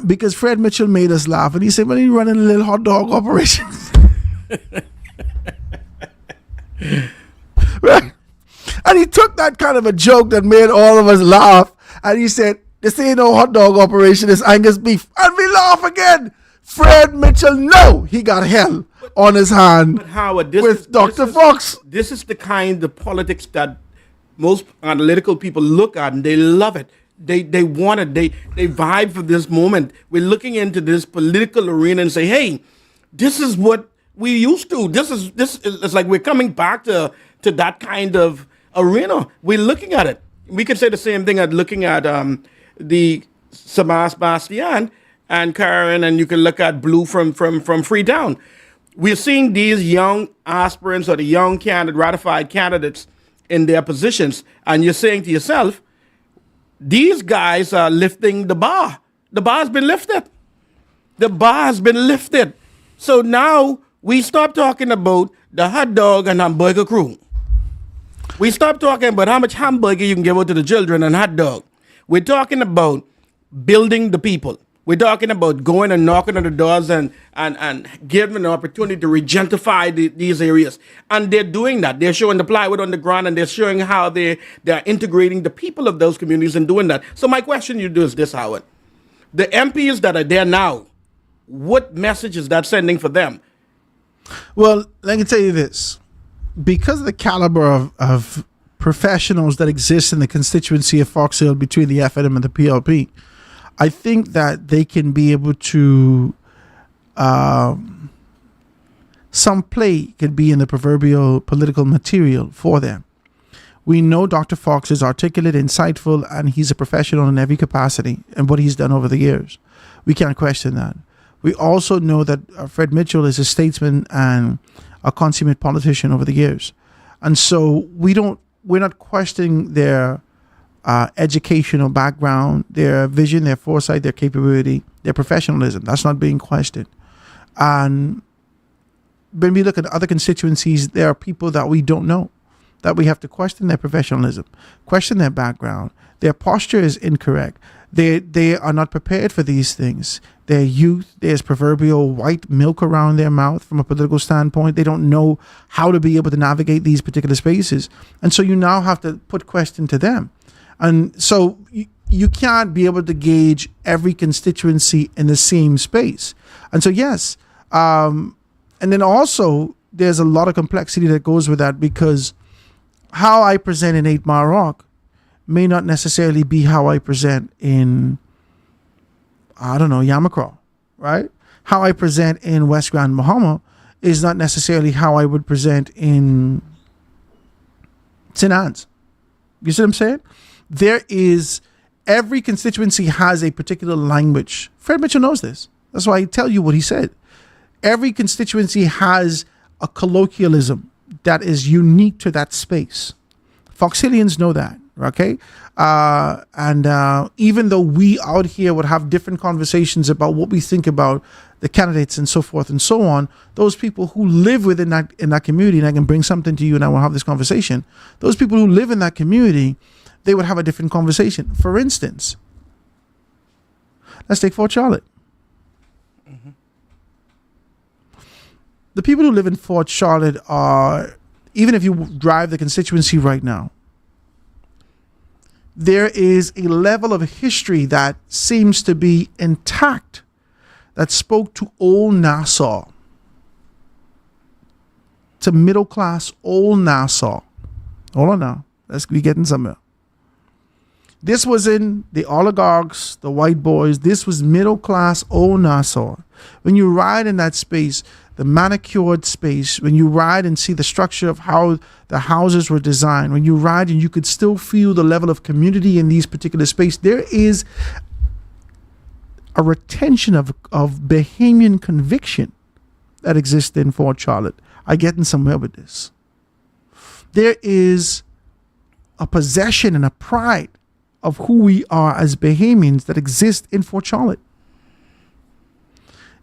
because Fred Mitchell made us laugh. And he said, well, he's running a little hot dog operation. Right? And he took that kind of a joke that made all of us laugh. And he said, this ain't no hot dog operation, it's Angus beef. And we laugh again. Fred Mitchell, no, he got hell on his hand But Howard, with Dr. Fox. This is the kind of politics that most analytical people look at and they love it. They want it. They vibe for this moment. We're looking into this political arena and say, hey, this is what we used to. This is it's like we're coming back to that kind of arena. We're looking at it. We could say the same thing at looking at the Sebastian and Karen, and you can look at Blue from Freetown. We're seeing these young aspirants or the young ratified candidates in their positions, and you're saying to yourself, these guys are lifting the bar. The bar has been lifted. The bar has been lifted. So now we stop talking about the hot dog and hamburger crew. We stop talking about how much hamburger you can give out to the children and hot dog. We're talking about building the people. We're talking about going and knocking on the doors and giving an opportunity to regentrify these areas. And they're doing that. They're showing the plywood on the ground and they're showing how they're integrating the people of those communities and doing that. So my question you do is this, Howard. The MPs that are there now, what message is that sending for them? Well, let me tell you this. Because of the caliber of professionals that exist in the constituency of Fox Hill between the FNM and the PLP, I think that they can be able to, some play could be in the proverbial political material for them. We know Dr. Fox is articulate, insightful, and he's a professional in every capacity and what he's done over the years. We can't question that. We also know that Fred Mitchell is a statesman and a consummate politician over the years. And so we're not questioning their educational background, their vision, their foresight, their capability, their professionalism. That's not being questioned. And when we look at other constituencies, there are people that we don't know, that we have to question their professionalism, question their background. Their posture is incorrect. They are not prepared for these things. Their youth, there's proverbial white milk around their mouth from a political standpoint. They don't know how to be able to navigate these particular spaces. And so you now have to put question to them. And so you can't be able to gauge every constituency in the same space. And so, yes. And then also, there's a lot of complexity that goes with that, because how I present in 8 Mile Rock may not necessarily be how I present in, I don't know, Yamacraw, right? How I present in West Grand Bahama is not necessarily how I would present in St. Anne's. You see what I'm saying? There is, every constituency has a particular language. Fred Mitchell knows this. That's why I tell you what he said. Every constituency has a colloquialism that is unique to that space. Foxhillians know that, okay? And even though we out here would have different conversations about what we think about the candidates and so forth and so on, those people who live within that community, and I can bring something to you and I will have this conversation, those people who live in that community, they would have a different conversation. For instance, let's take Fort Charlotte. Mm-hmm. The people who live in Fort Charlotte are, even if you drive the constituency right now, there is a level of history that seems to be intact that spoke to old Nassau, to middle class old Nassau. Hold on now, let's be getting somewhere. This was in the oligarchs, the white boys. This was middle class old Nassau. When you ride in that space, the manicured space, when you ride and see the structure of how the houses were designed, when you ride and you could still feel the level of community in these particular space, there is a retention of Bahamian conviction that exists in Fort Charlotte. I'm getting somewhere with this. There is a possession and a pride of who we are as Bahamians that exist in Fort Charlotte.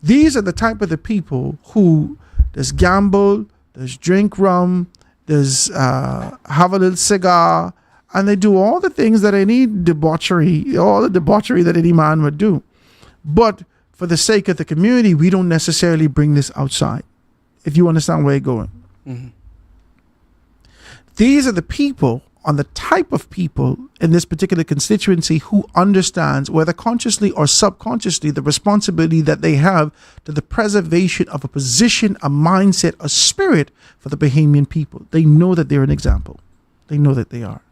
These are the type of the people who there's gamble, there's drink rum, there's have a little cigar, and they do all the things that any debauchery, all the debauchery that any man would do. But for the sake of the community, we don't necessarily bring this outside, if you understand where you're going. Mm-hmm. These are the people, on the type of people in this particular constituency who understands, whether consciously or subconsciously, the responsibility that they have to the preservation of a position, a mindset, a spirit for the Bahamian people. They know that they're an example. They know that they are.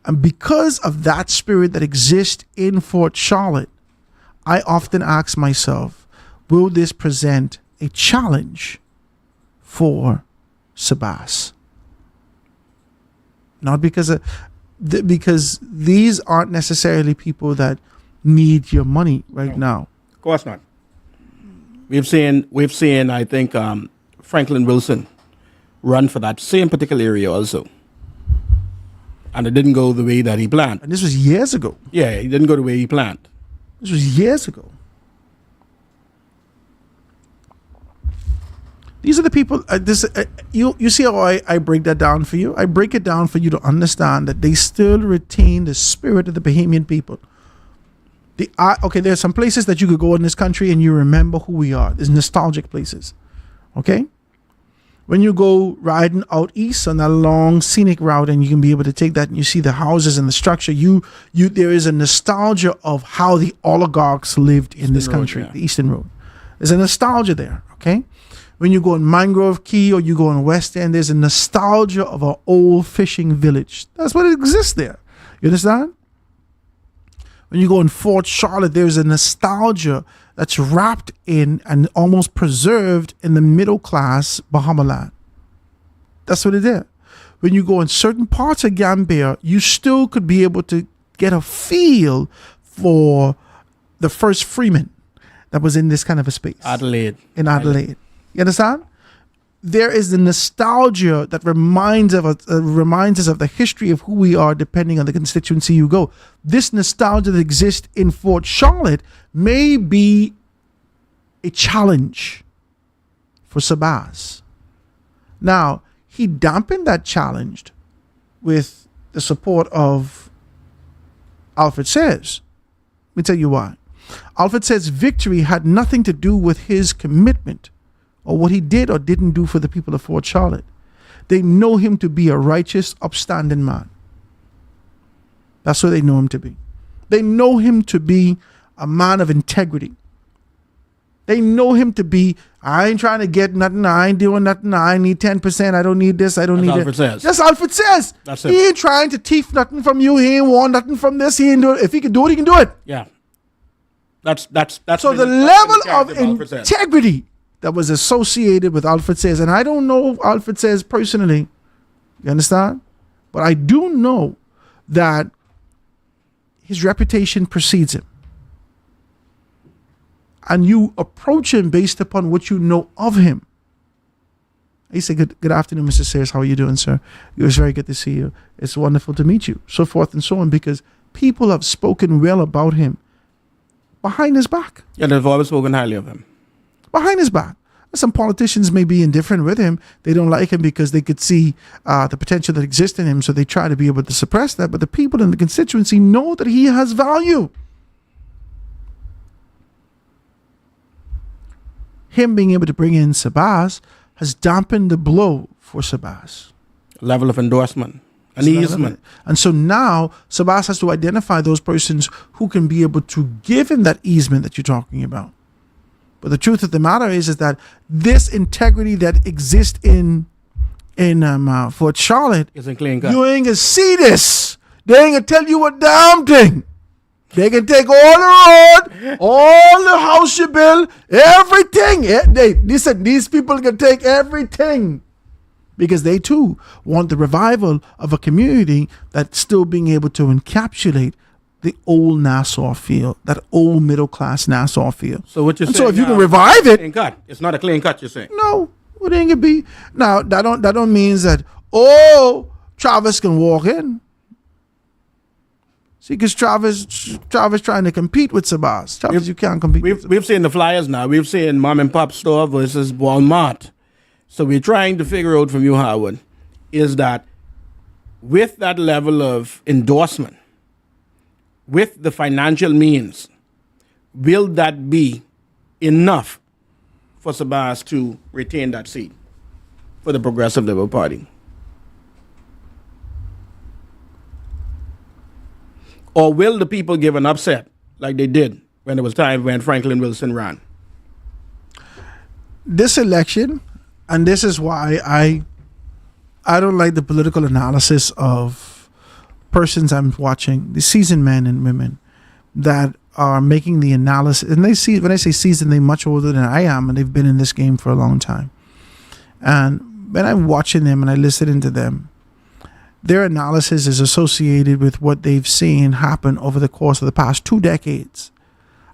And because of that spirit that exists in Fort Charlotte, I often ask myself, will this present a challenge for Sabas? Not because because these aren't necessarily people that need your money right now. Of course not. We've seen, I think, Franklin Wilson run for that same particular area also. And it didn't go the way that he planned. And this was years ago. Yeah, it didn't go the way he planned. This was years ago. These are the people, you see how I break that down for you? I break it down for you to understand that they still retain the spirit of the Bahamian people. Okay, there are some places that you could go in this country and you remember who we are. There's nostalgic places, okay? When you go riding out east on that long scenic route and you can be able to take that and you see the houses and the structure, there is a nostalgia of how the oligarchs lived in this country, the Eastern Road. There's a nostalgia there, okay? When you go in Mangrove Key or you go in West End, there's a nostalgia of an old fishing village. That's what exists there. You understand? When you go in Fort Charlotte, there's a nostalgia that's wrapped in and almost preserved in the middle class Bahamaland. That's what it is. When you go in certain parts of Gambia, you still could be able to get a feel for the first freeman that was in this kind of a space. Adelaide. In Adelaide. You understand? There is the nostalgia that reminds us of the history of who we are depending on the constituency you go. This nostalgia that exists in Fort Charlotte may be a challenge for Sabas. Now, he dampened that challenge with the support of Alfred Sayers. Let me tell you why. Alfred Sayers' victory had nothing to do with his commitment or what he did or didn't do for the people of Fort Charlotte. They know him to be a righteous, upstanding man. That's what they know him to be. They know him to be a man of integrity. They know him to be, I ain't trying to get nothing, I ain't doing nothing, I need 10%, I don't need this, I don't need Alfred that. Says. That's Alfred Says. That's it. He ain't trying to thief nothing from you, he ain't want nothing from this, he ain't do it. If he can do it, he can do it. Yeah. That's so the level of integrity that was associated with Alfred Says, and I don't know Alfred Says personally, you understand? But I do know that his reputation precedes him. And you approach him based upon what you know of him. He said, good afternoon, Mr. Sayers. How are you doing, sir? It was very good to see you. It's wonderful to meet you. So forth and so on, because people have spoken well about him behind his back. Yeah, they've always spoken highly of him. Behind his back. Some politicians may be indifferent with him. They don't like him because they could see the potential that exists in him, so they try to be able to suppress that. But the people in the constituency know that he has value. Him being able to bring in Sabas has dampened the blow for Sabas. Level of endorsement. An easement. And so now Sabas has to identify those persons who can be able to give him that easement that you're talking about. But the truth of the matter is that this integrity that exists in Fort Charlotte, isn't clean cut. You ain't gonna see this. They ain't gonna tell you a damn thing. They can take all the road, all the house you build, everything. Listen, these people can take everything because they too want the revival of a community that's still being able to encapsulate the old Nassau feel, that old middle class Nassau feel. So what you're saying? So if you can revive it, clean cut. It's not a clean cut. You're saying? No, it ain't gonna be. Now that don't mean that Travis can walk in. See, because Travis trying to compete with Sabas. Travis, you can't compete. We've seen the flyers now. We've seen mom and pop store versus Walmart. So we're trying to figure out from you, Howard, is that with that level of endorsement, with the financial means, will that be enough for Sabas to retain that seat for the Progressive Liberal Party? Or will the people give an upset like they did when it was time when Franklin Wilson ran? This election, and this is why I don't like the political analysis of persons I'm watching, the seasoned men and women that are making the analysis. And when I say seasoned, they're much older than I am, and they've been in this game for a long time. And when I'm watching them and I listen to them, their analysis is associated with what they've seen happen over the course of the past 2 decades.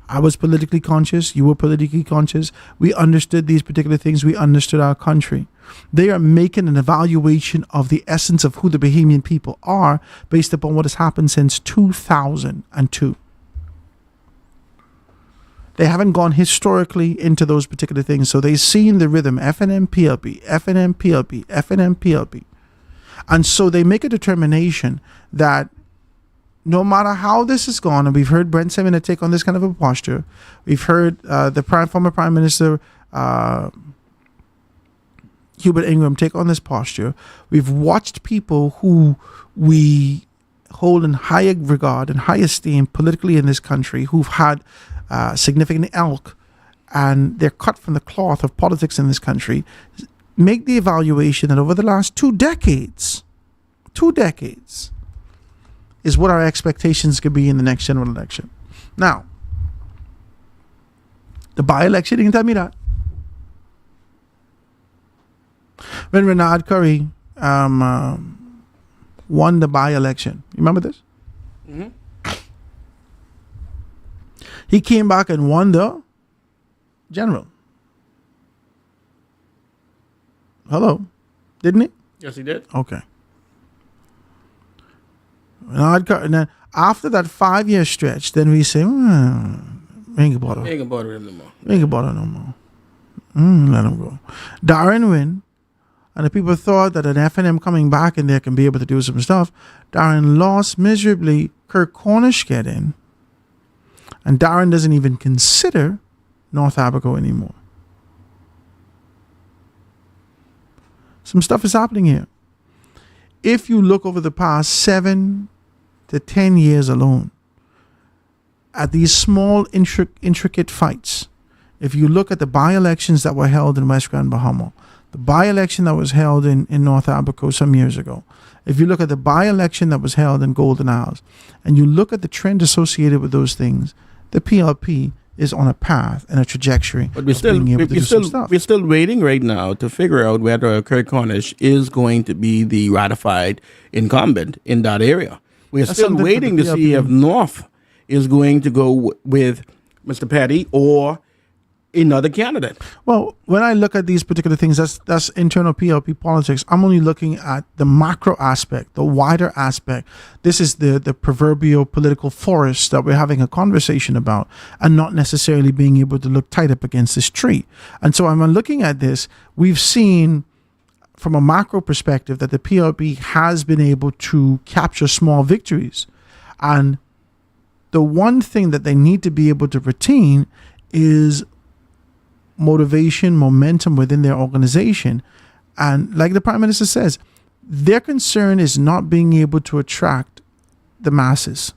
I was politically conscious. You were politically conscious. We understood these particular things. We understood our country. They are making an evaluation of the essence of who the Bahamian people are based upon what has happened since 2002. They haven't gone historically into those particular things. So they've seen the rhythm, FNM, PLP, FNM, PLP, FNM, PLP. And so they make a determination that no matter how this has gone, and we've heard Brent Semina take on this kind of a posture, we've heard former Prime Minister Hubert Ingram take on this posture, we've watched people who we hold in high regard and high esteem politically in this country, who've had significant ilk, and they're cut from the cloth of politics in this country, make the evaluation that over the last 2 decades, is what our expectations could be in the next general election. Now, the by-election, you can tell me that. When Renard Curry won the by-election, you remember this? Mm-hmm. He came back and won the general. Hello, didn't he? Yes, he did. Okay. And then after that 5-year stretch, then we say, we ain't gonna bother. Ain't gonna bother him no more. We ain't gonna bother no more. Let him go. Darren win, and the people thought that an FNM coming back in there can be able to do some stuff. Darren lost miserably. Kirk Cornish get in, and Darren doesn't even consider North Abaco anymore. Some stuff is happening here. If you look over the past 7 to 10 years alone at these small intricate fights, if you look at the by-elections that were held in West Grand Bahama, the by-election that was held in North Abaco some years ago, if you look at the by-election that was held in Golden Isles, and you look at the trend associated with those things, the PLP is on a path and a trajectory. But we're still waiting right now to figure out whether Kirk Cornish is going to be the ratified incumbent in that area. We're still waiting to see if North is going to go with Mr. Petty or another candidate. Well, when I look at these particular things, that's internal PLP politics. I'm only looking at the macro aspect, the wider aspect. This is the proverbial political forest that we're having a conversation about, and not necessarily being able to look tight up against this tree. And so I'm looking at this, we've seen from a macro perspective that the PLP has been able to capture small victories. And the one thing that they need to be able to retain is motivation, momentum within their organization. And like the Prime Minister says, their concern is not being able to attract the masses.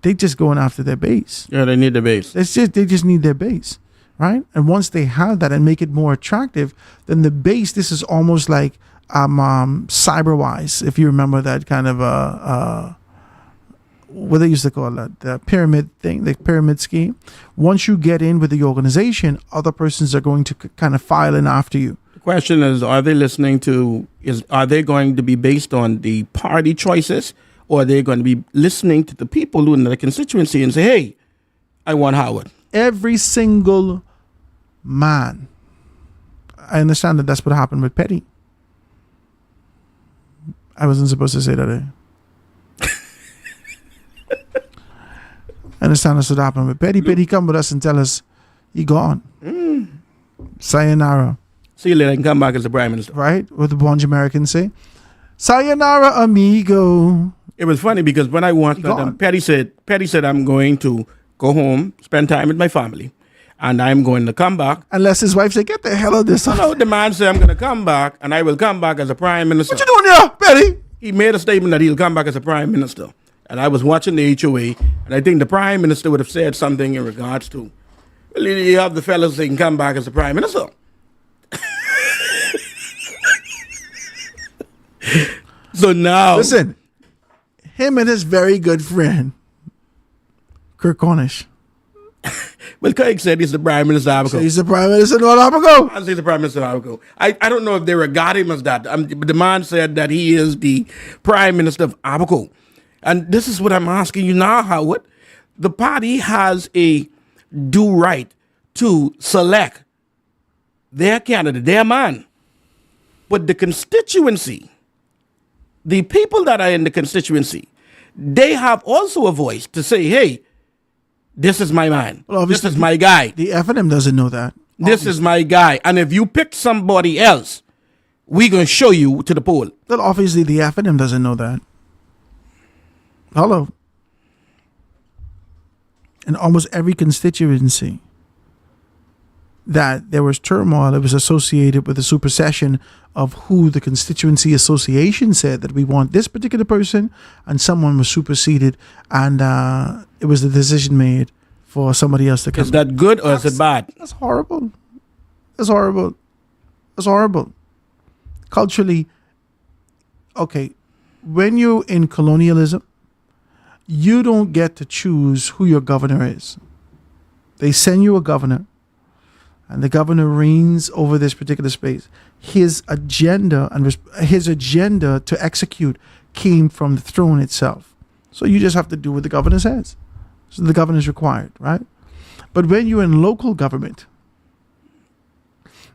They just going after their base. Yeah, they need the base. They just need their base, right? And once they have that and make it more attractive, then the base, this is almost like Cyberwise, if you remember that kind of what they used to call that, the pyramid thing, the pyramid scheme. Once you get in with the organization, other persons are going to kind of file in after you. The question is, are they listening to, are they going to be based on the party choices, or are they going to be listening to the people who in the constituency and say, hey, I want Howard? Every single man. I understand that that's what happened with Petty. I wasn't supposed to say that. Understand that's what happened with Petty. Petty come with us and tell us he gone. Sayonara. See you later and come back as the Prime Minister. Right? What the bunch Americans say. Sayonara, amigo. It was funny because when I watched that, Petty said, I'm going to go home, spend time with my family, and I'm going to come back. Unless his wife said, get the hell out of this. No, the man said, I'm going to come back, and I will come back as a Prime Minister. What you doing here, Petty? He made a statement that he'll come back as a Prime Minister. And I was watching the HOA, and I think the Prime Minister would have said something in regards to, well, you have the fellas that can come back as a Prime Minister. So now... Listen, him and his very good friend, Kirk Cornish. Well, Craig said he's the Prime Minister of Abaco. He's the Prime Minister of Abaco. I say the Prime Minister of Abaco. I don't know if they regard him as that. But the man said that he is the Prime Minister of Abaco. And this is what I'm asking you now, Howard. The party has a due right to select their candidate, their man. But the constituency, the people that are in the constituency, they have also a voice to say, hey, this is my man. Well, this is my guy. The F&M doesn't know that. This is my guy. And if you pick somebody else, we're going to show you to the poll. Well, obviously the F&M doesn't know that. Hello. In almost every constituency that there was turmoil that was associated with the supersession of who the constituency association said that we want this particular person, and someone was superseded, and it was the decision made for somebody else to come. Is that good or is it bad? That's horrible. That's horrible. That's horrible. Culturally, okay, when you're in colonialism, you don't get to choose who your governor is. They send you a governor, and the governor reigns over this particular space. His agenda to execute came from the throne itself. So you just have to do what the governor says. So the governor is required, right? But when you're in local government,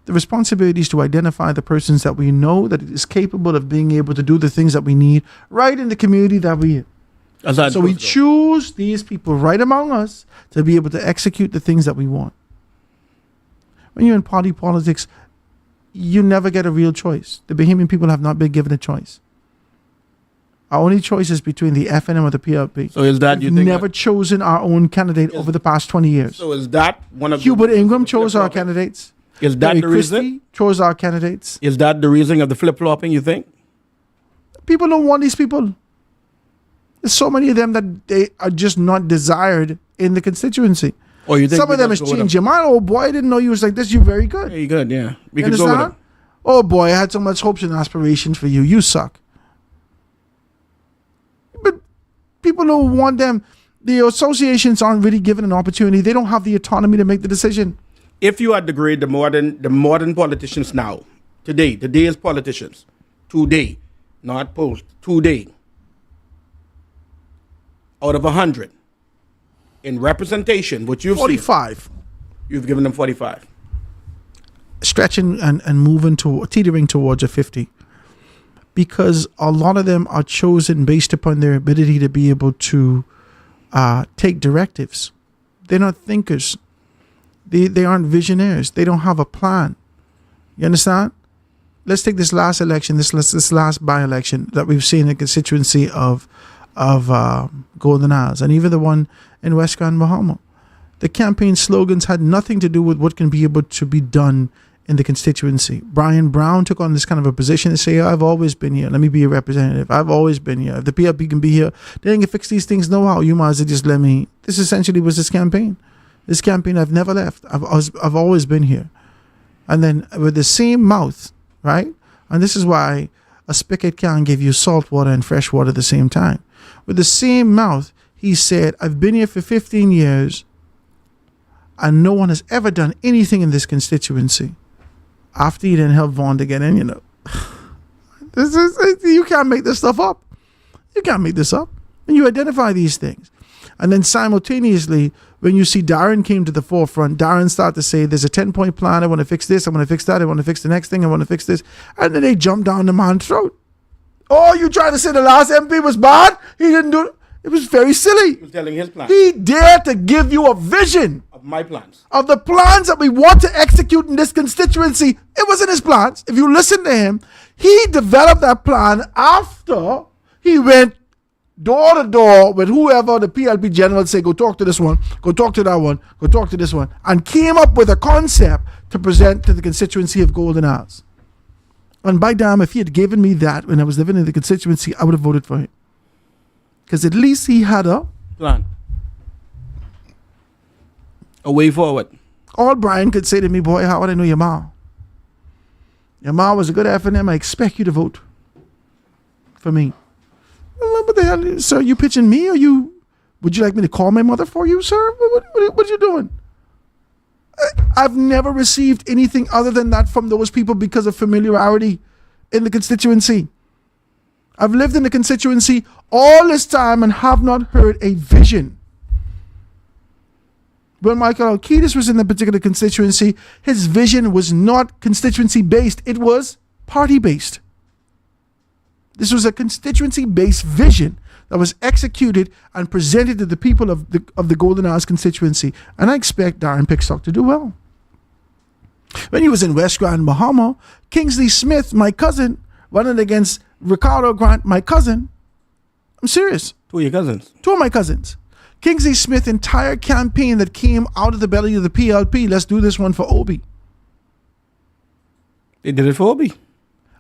the responsibility is to identify the persons that we know that is capable of being able to do the things that we need right in the community that we in. So we choose these people right among us to be able to execute the things that we want. When you're in party politics, you never get a real choice. The Bahamian people have not been given a choice. Our only choice is between the FNM or the PLP. So is that We've never chosen our own candidate over the past 20 years. So is that one of Hubert Ingram chose our candidates. Is that Gary the reason? Christie chose our candidates. Is that the reason of the flip-flopping, you think? People don't want these people. There's so many of them that they are just not desired in the constituency. Or you think some of them has changed your mind. Oh boy, I didn't know you was like this. You're very good. Very good, yeah. We You can go with understand? it. Oh boy, I had so much hopes and aspirations for you. You suck. But people don't want them. The associations aren't really given an opportunity. They don't have the autonomy to make the decision. If you had to grade the modern politicians now, today's politicians, today, not post, today, out of 100 in representation, what you've 45. Seen, you've given them 45. Stretching and moving to teetering towards a 50. Because a lot of them are chosen based upon their ability to be able to take directives. They're not thinkers. They aren't visionaries. They don't have a plan. You understand? Let's take this last election, this last by-election that we've seen in the constituency of Golden Isles, and even the one in West Grand Bahama. The campaign slogans had nothing to do with what can be able to be done in the constituency. Brian Brown took on this kind of a position to say, I've always been here. Let me be a representative. I've always been here. If the PLP can be here, they can fix these things. No how. You might as well just let me. This essentially was his campaign. This campaign, I've never left. I've always been here. And then with the same mouth, right? And this is why a spigot can't give you salt water and fresh water at the same time. With the same mouth, he said, I've been here for 15 years and no one has ever done anything in this constituency. After he didn't help Vaughn to get in, you know. You can't make this stuff up. You can't make this up. And you identify these things. And then simultaneously, when you see Darren came to the forefront, Darren started to say, there's a 10-point plan. I want to fix this. I want to fix that. I want to fix the next thing. I want to fix this. And then they jump down the man's throat. Oh, you trying to say the last MP was bad? He didn't do it. It was very silly. He was telling his plan. He dared to give you a vision Of my plans. of the plans that we want to execute in this constituency. It wasn't his plans. If you listen to him, he developed that plan after he went door to door with whoever the PLP general say, go talk to this one, go talk to that one, go talk to this one, and came up with a concept to present to the constituency of Golden Isles. And by damn, if he had given me that when I was living in the constituency, I would have voted for him. Because at least he had a Plan. A way forward. all Brian could say to me, boy, how would I know your ma? Your ma was a good F&M. I expect you to vote for me. Well, what the hell, sir? You pitching me, or would you like me to call my mother for you, sir? What are you doing? I've never received anything other than that from those people because of familiarity in the constituency. I've lived in the constituency all this time and have not heard a vision. When Michael Alkides was in the particular constituency, his vision was not constituency-based. It was party-based. This was a constituency-based vision that was executed and presented to the people of the Golden Isles constituency. And I expect Darren Pickstock to do well. When he was in West Grand, Bahama, Kingsley Smith, my cousin, running against Ricardo Grant, my cousin. I'm serious. Two of your cousins. Two of my cousins. Kingsley Smith entire campaign that came out of the belly of the PLP, let's do this one for Obi. They did it for Obi.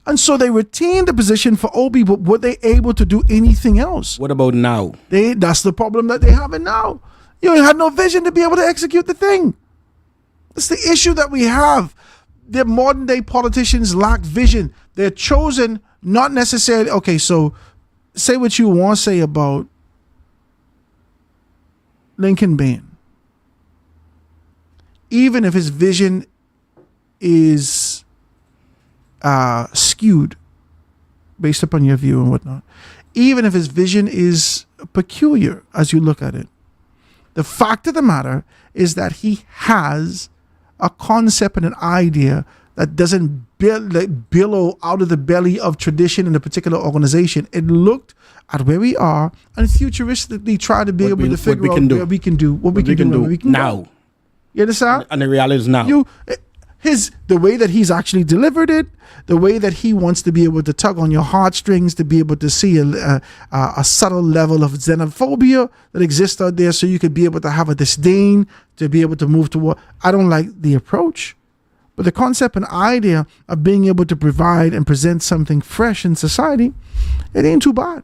And so they retained the position for Obi, but were they able to do anything else? What about now? That's the problem that they have now. You had no vision to be able to execute the thing. That's the issue that we have. The modern day politicians lack vision. They're chosen not necessarily, okay, so say what you want to say about Lincoln Bain. Even if his vision is skewed based upon your view and whatnot, even if his vision is peculiar as you look at it, the fact of the matter is that he has a concept and an idea that doesn't billow out of the belly of tradition in a particular organization. It looked at where we are and futuristically try to be able to figure out where we can do what we can do now. You understand? And the reality is now. The way that he's actually delivered it, the way that he wants to be able to tug on your heartstrings, to be able to see a subtle level of xenophobia that exists out there, so you could be able to have a disdain, to be able to move toward. I don't like the approach, but the concept and idea of being able to provide and present something fresh in society, it ain't too bad.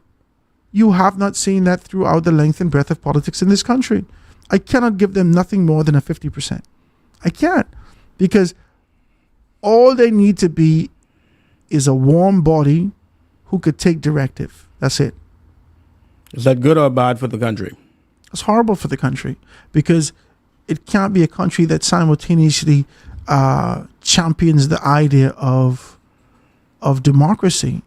You have not seen that throughout the length and breadth of politics in this country. I cannot give them nothing more than a 50%. I can't, because all they need to be is a warm body who could take directive. That's it. Is that good or bad for the country? It's horrible for the country, because it can't be a country that simultaneously champions the idea of democracy,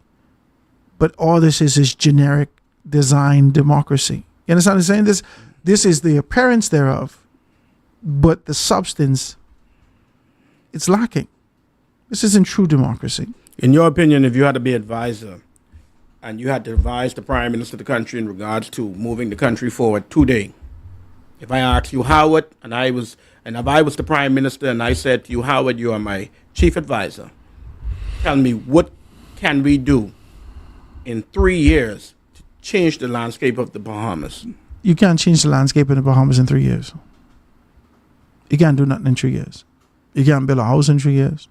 but all this is generic design democracy. You understand what I'm saying? This is the appearance thereof, but the substance, it's lacking. This isn't true democracy. In your opinion, if you had to be advisor and you had to advise the Prime Minister of the country in regards to moving the country forward today, if I asked you, Howard, and if I was the Prime Minister and I said to you, Howard, you are my chief advisor, tell me, what can we do in 3 years to change the landscape of the Bahamas? You can't change the landscape in the Bahamas in 3 years. You can't do nothing in 3 years. You can't build a house in 3 years.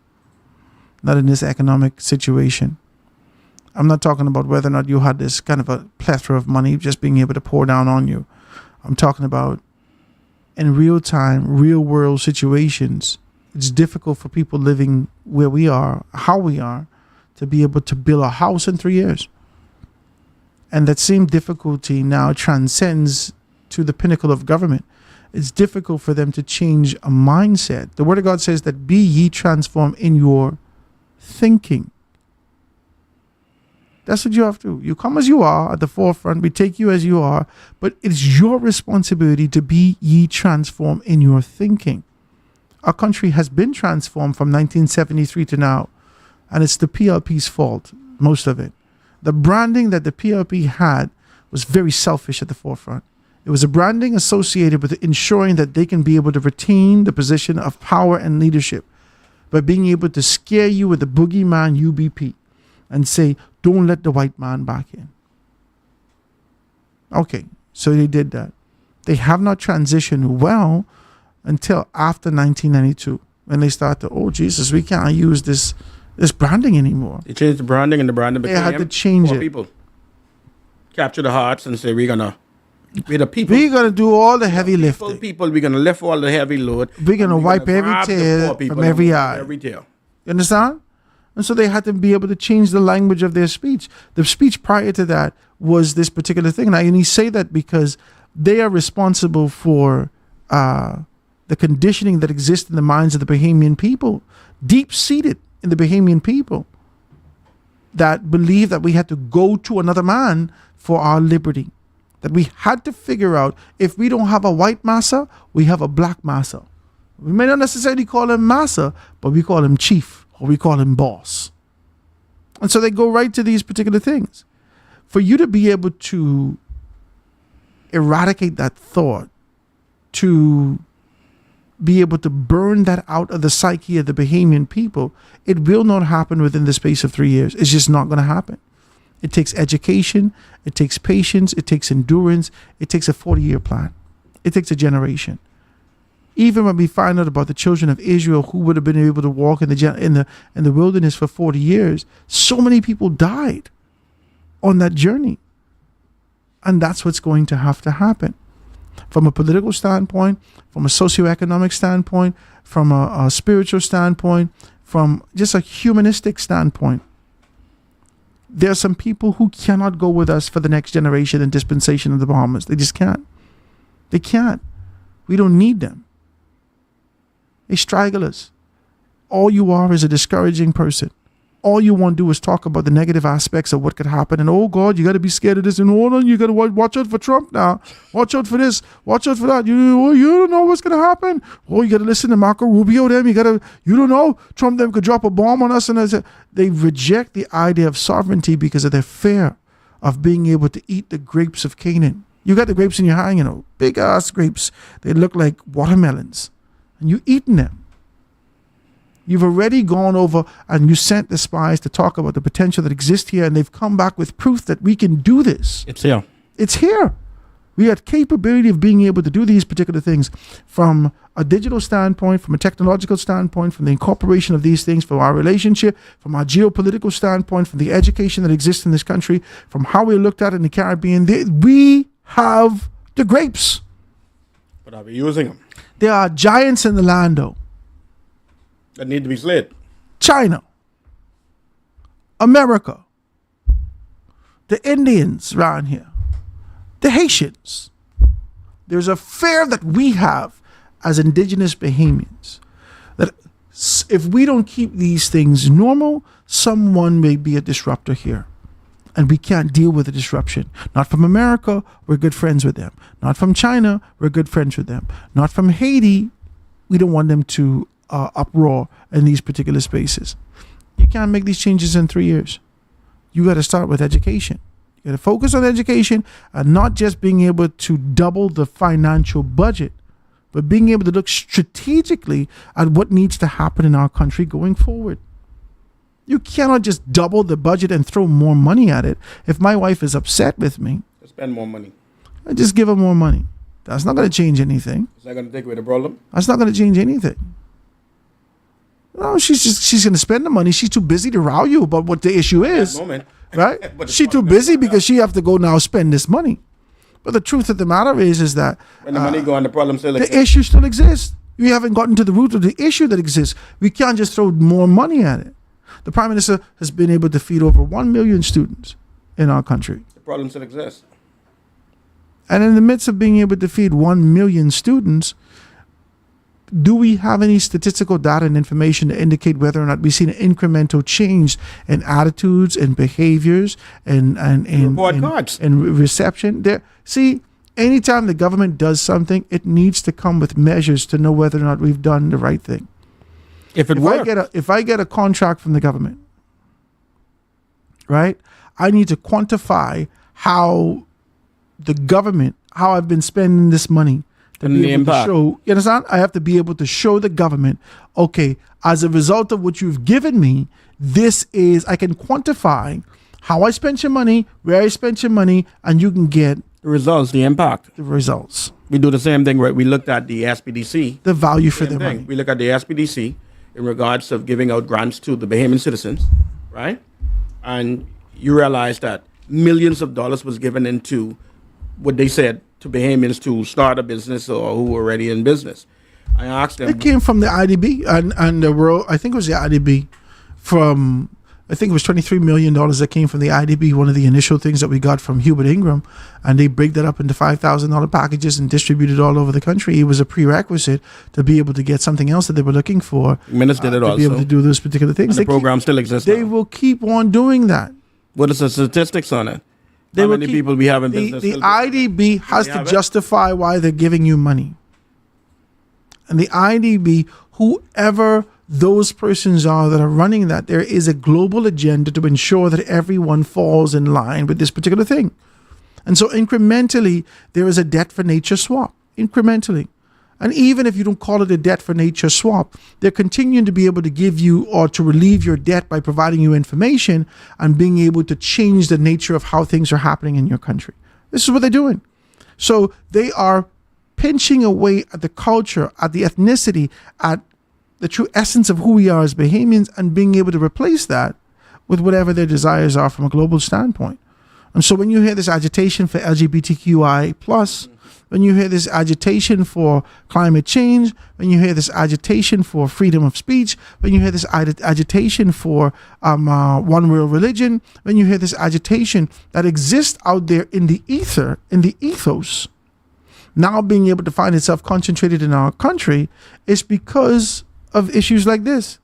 Not in this economic situation. I'm not talking about whether or not you had this kind of a plethora of money just being able to pour down on you. I'm talking about in real time, real world situations. It's difficult for people living where we are, how we are, to be able to build a house in 3 years. And that same difficulty now transcends to the pinnacle of government. It's difficult for them to change a mindset. The Word of God says that be ye transformed in your thinking. That's what you have to do. You come as you are at the forefront. We take you as you are, but it's your responsibility to be ye transformed in your thinking. Our country has been transformed from 1973 to now, and it's the PLP's fault, most of it. The branding that the PLP had was very selfish at the forefront. It was a branding associated with ensuring that they can be able to retain the position of power and leadership by being able to scare you with the boogeyman UBP and say, don't let the white man back in. Okay, so they did that. They have not transitioned well until after 1992 when they started, oh, Jesus, we can't use this branding anymore. They changed the branding and the branding became They had to change it. people. Capture the hearts and say, we're the people. We're going to do all the heavy lifting. People, we're going to lift all the heavy load. We're going to wipe every tear from every eye. Every tear. You understand? And so they had to be able to change the language of their speech. The speech prior to that was this particular thing. And I only say that because they are responsible for the conditioning that exists in the minds of the Bahamian people, deep-seated in the Bahamian people, that believe that we had to go to another man for our liberty. That we had to figure out, if we don't have a white massa, we have a black massa. We may not necessarily call him massa, but we call him chief, or we call him boss. And so they go right to these particular things. For you to be able to eradicate that thought, to be able to burn that out of the psyche of the Bahamian people, it will not happen within the space of 3 years. It's just not going to happen. It takes education, it takes patience, it takes endurance, it takes a 40-year plan. It takes a generation. Even when we find out about the children of Israel who would have been able to walk in the wilderness for 40 years, so many people died on that journey. And that's what's going to have to happen. From a political standpoint, from a socioeconomic standpoint, from a spiritual standpoint, from just a humanistic standpoint. There are some people who cannot go with us for the next generation and dispensation of the Bahamas. They just can't. They can't. We don't need them. They straggle us. All you are is a discouraging person. All you want to do is talk about the negative aspects of what could happen. And, oh, God, you got to be scared of this. And hold on, you got to watch out for Trump now. Watch out for this. Watch out for that. You don't know what's going to happen. Oh, you got to listen to Marco Rubio them. You don't know. Trump them could drop a bomb on us. And they reject the idea of sovereignty because of their fear of being able to eat the grapes of Canaan. You got the grapes in your hand, big ass grapes. They look like watermelons. And you eating them. You've already gone over and you sent the spies to talk about the potential that exists here, and they've come back with proof that we can do this. It's here. It's here. We had capability of being able to do these particular things from a digital standpoint, from a technological standpoint, from the incorporation of these things, from our relationship, from our geopolitical standpoint, from the education that exists in this country, from how we're looked at in the Caribbean. We have the grapes. But are we using them? There are giants in the land, though. That need to be slayed. China, America, the Indians around here, the Haitians. There's a fear that we have as indigenous Bahamians that if we don't keep these things normal, someone may be a disruptor here. And we can't deal with the disruption. Not from America, we're good friends with them. Not from China, we're good friends with them. Not from Haiti, we don't want them to uproar in these particular spaces. You can't make these changes in 3 years. You got to start with education. You got to focus on education and not just being able to double the financial budget, but being able to look strategically at what needs to happen in our country going forward. You cannot just double the budget and throw more money at it. If my wife is upset with me, spend more money. I just give her more money. That's not going to change anything. Is that going to take away the problem? That's not going to change anything. No, she's going to spend the money. She's too busy to row you about what the issue is. Moment. Right? She's too busy because she have to go now spend this money. But the truth of the matter is that when the money gone, the problem still exists. The issue still exists. We haven't gotten to the root of the issue that exists. We can't just throw more money at it. The Prime Minister has been able to feed over 1 million students in our country. The problem still exists. And in the midst of being able to feed 1 million students, do we have any statistical data and information to indicate whether or not we've seen an incremental change in attitudes and behaviors and reception? See, anytime the government does something, it needs to come with measures to know whether or not we've done the right thing. If I get a contract from the government, right, I need to quantify how the government how I've been spending this money. To And be the able to impact. show, you understand? I have to be able to show the government, okay, as a result of what you've given me, this is, I can quantify how I spent your money, where I spent your money, and you can get The results, the impact. the results, We do the same thing, right? We looked at the SPDC. the value for Same their thing. money. We look at the SPDC in regards of giving out grants to the Bahamian citizens, right? And you realize that millions of dollars was given into what they said to Bahamians to start a business or who were already in business. I asked them. It came from the IDB and the world. I think it was the IDB from. I think it was $23 million that came from the IDB. One of the initial things that we got from Hubert Ingram, and they break that up into $5,000 packages and distributed all over the country. It was a prerequisite to be able to get something else that they were looking for. Minister did it to be able also. to do those particular things. And the They keep- program still exists. They now. will keep on doing that. What is the statistics on it? They How will many keep- people we have in the, business? The still- IDB has they to have it? justify why they're giving you money. And the IDB, whoever those persons are that are running that, there is a global agenda to ensure that everyone falls in line with this particular thing. And so incrementally, there is a debt for nature swap. Incrementally. And even if you don't call it a debt for nature swap, they're continuing to be able to give you or to relieve your debt by providing you information and being able to change the nature of how things are happening in your country. This is what they're doing. So they are pinching away at the culture, at the ethnicity, at the true essence of who we are as Bahamians, and being able to replace that with whatever their desires are from a global standpoint. And so when you hear this agitation for LGBTQI+, when you hear this agitation for climate change, when you hear this agitation for freedom of speech, when you hear this agitation for one world religion, when you hear this agitation that exists out there in the ether, in the ethos, now being able to find itself concentrated in our country, is because of issues like this.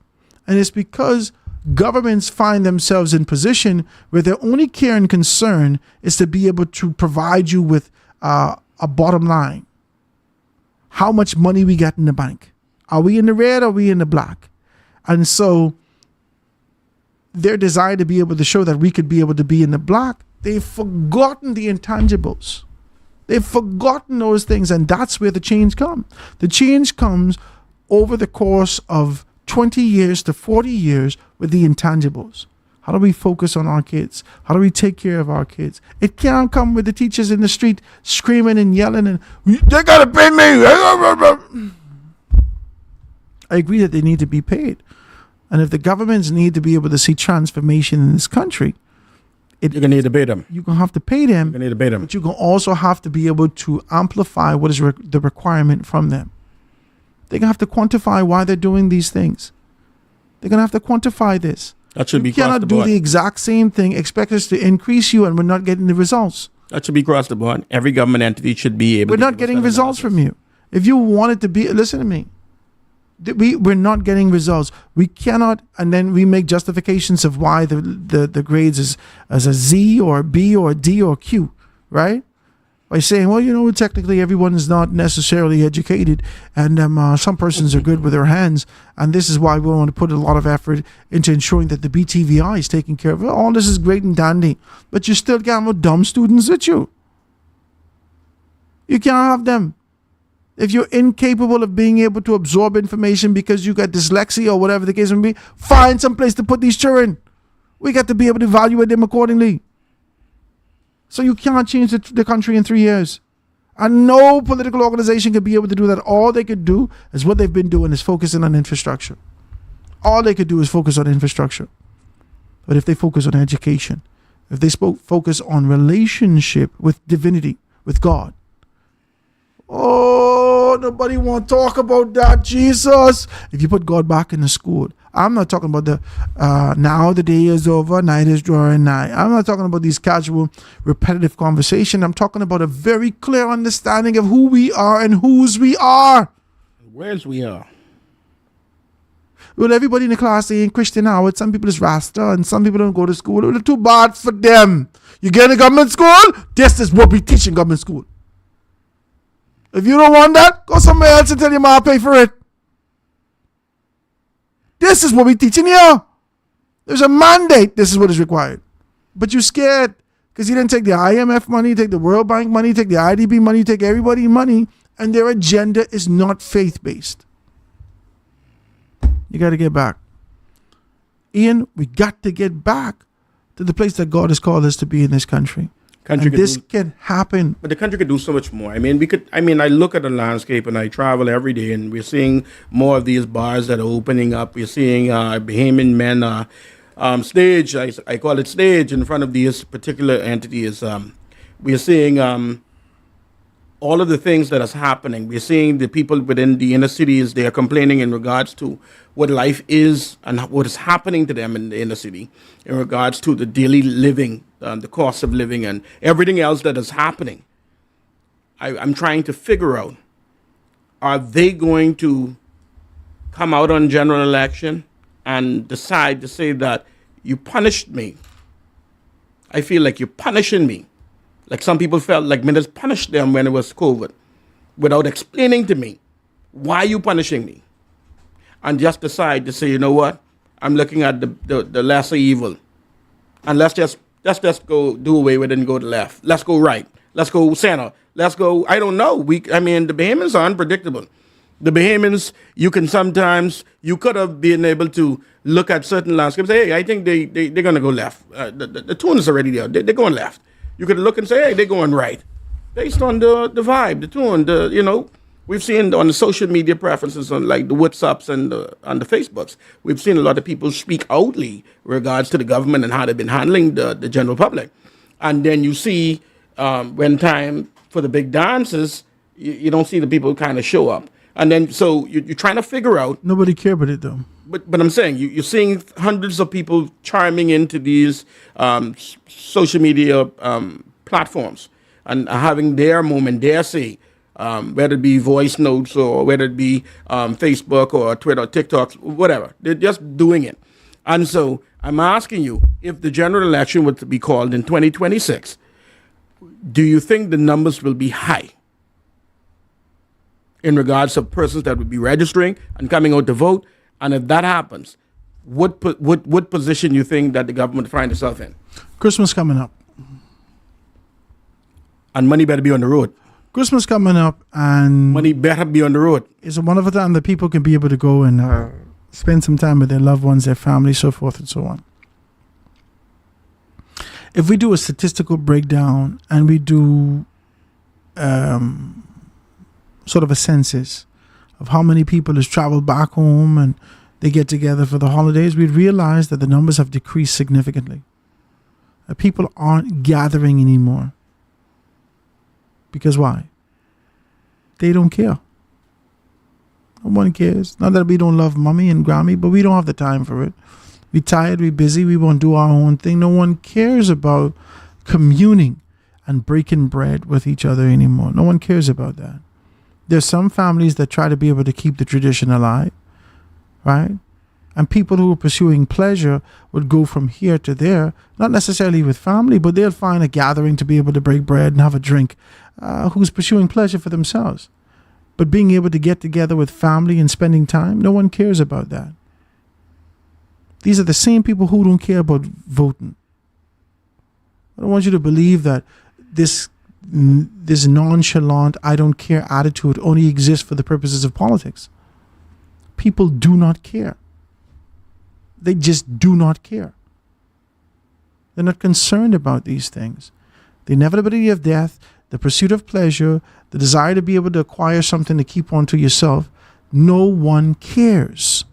And it's because governments find themselves in position where their only care and concern is to be able to provide you with a bottom line. How much money we got in the bank. Are we in the red or are we in the black? And so their desire to be able to show that we could be able to be in the black, they've forgotten the intangibles. They've forgotten those things, and that's where the change comes. The change comes over the course of 20 years to 40 years with the intangibles. How do we focus on our kids? How do we take care of our kids? It can't come with the teachers in the street screaming and yelling and, they gotta pay me. I agree that they need to be paid. And if the governments need to be able to see transformation in this country, You're going to need to pay them. you're going to have to pay them. You're going to need to pay them. But you're going to also have to be able to amplify what is the requirement from them. They're going to have to quantify why they're doing these things. They're going to have to quantify this. That should be You across cannot the do board. the exact same thing, expect us to increase you, and we're not getting the results. That should be across the board. Every government entity should be able We're to not give us getting that results analysis. from you. If you want it to be, listen to me. We're not getting results. We cannot, and then we make justifications of why the grades is as a Z or a B or a D or a Q, right? By saying, well, technically everyone is not necessarily educated, and some persons are good with their hands, and this is why we want to put a lot of effort into ensuring that the BTVI is taken care of. All this is great and dandy, but you still can't have dumb students with you. You can't have them. If you're incapable of being able to absorb information because you got dyslexia or whatever the case may be, find some place to put these children. We got to be able to evaluate them accordingly. So you can't change the country in 3 years. And no political organization could be able to do that. All they could do is what they've been doing, is focusing on infrastructure. All they could do is focus on infrastructure. But if they focus on education, if they focus on relationship with divinity, with God, oh, nobody want to talk about that, Jesus. If you put God back in the school, I'm not talking about the now the day is over, night is drawing nigh. I'm not talking about these casual, repetitive conversation. I'm talking about a very clear understanding of who we are and whose we are. Where's we are? Well, everybody in the class, they ain't Christian now. Some people is Rasta and some people don't go to school. Well, it's too bad for them. You get in government school? This is what we teach in government school. If you don't want that, go somewhere else and tell your mom pay for it. This is what we teach in here. There's a mandate. This is what is required. But you're scared Because you didn't take the IMF money, take the World Bank money, take the IDB money, take everybody money, and their agenda is not faith-based. You got to get back. Ian, we got to get back to the place that God has called us to be in this country. And this can happen. But the country could do so much more. I mean, I look at the landscape and I travel every day and we're seeing more of these bars that are opening up. We're seeing Bahamian men stage, I call it stage, in front of these particular entities. We're seeing all of the things that is happening. We're seeing the people within the inner cities, they are complaining in regards to what life is and what is happening to them in the inner city in regards to the daily living, the cost of living, and everything else that is happening. I'm trying to figure out, are they going to come out on general election and decide to say that you punished me? I feel like you're punishing me. Like some people felt like ministers punished them when it was COVID without explaining to me why you punishing me. And just decide to say, you know what, I'm looking at the lesser evil. And let's just go do away with it and go to the left. Let's go right. Let's go center. Let's go, I don't know. The Bahamians are unpredictable. The Bahamians, you could have been able to look at certain landscapes and say, hey, I think they're going to go left. The tune is already there. They're going left. You could look and say, hey, they're going right. Based on the vibe, the tune, we've seen on the social media preferences on like the WhatsApps and on the Facebooks, we've seen a lot of people speak outly regards to the government and how they've been handling the general public. And then you see when time for the big dances, you don't see the people kind of show up. And then so you're trying to figure out. Nobody care about it though. But I'm saying you're seeing hundreds of people chiming into these social media platforms and having their moment, their say, whether it be voice notes or whether it be Facebook or Twitter or TikTok, whatever. They're just doing it. And so I'm asking you, if the general election were to be called in 2026, do you think the numbers will be high in regards to persons that would be registering and coming out to vote? And if that happens, what position you think that the government find itself in? Christmas coming up. And money better be on the road. Christmas coming up, and money better be on the road. It's a wonderful time that people can be able to go and spend some time with their loved ones, their family, so forth and so on. If we do a statistical breakdown and we do sort of a census of how many people has traveled back home and they get together for the holidays, we'd realize that the numbers have decreased significantly. People aren't gathering anymore. Because why? They don't care. No one cares. Not that we don't love mommy and Grammy, but we don't have the time for it. We're tired, we're busy, we want to do our own thing. No one cares about communing and breaking bread with each other anymore. No one cares about that. There's some families that try to be able to keep the tradition alive, right? And people who are pursuing pleasure would go from here to there, not necessarily with family, but they'll find a gathering to be able to break bread and have a drink, who's pursuing pleasure for themselves. But being able to get together with family and spending time, no one cares about that. These are the same people who don't care about voting. I don't want you to believe that this nonchalant, I don't care attitude only exists for the purposes of politics. People do not care. They just do not care. They're not concerned about these things. The inevitability of death, the pursuit of pleasure, the desire to be able to acquire something to keep on to yourself, no one cares.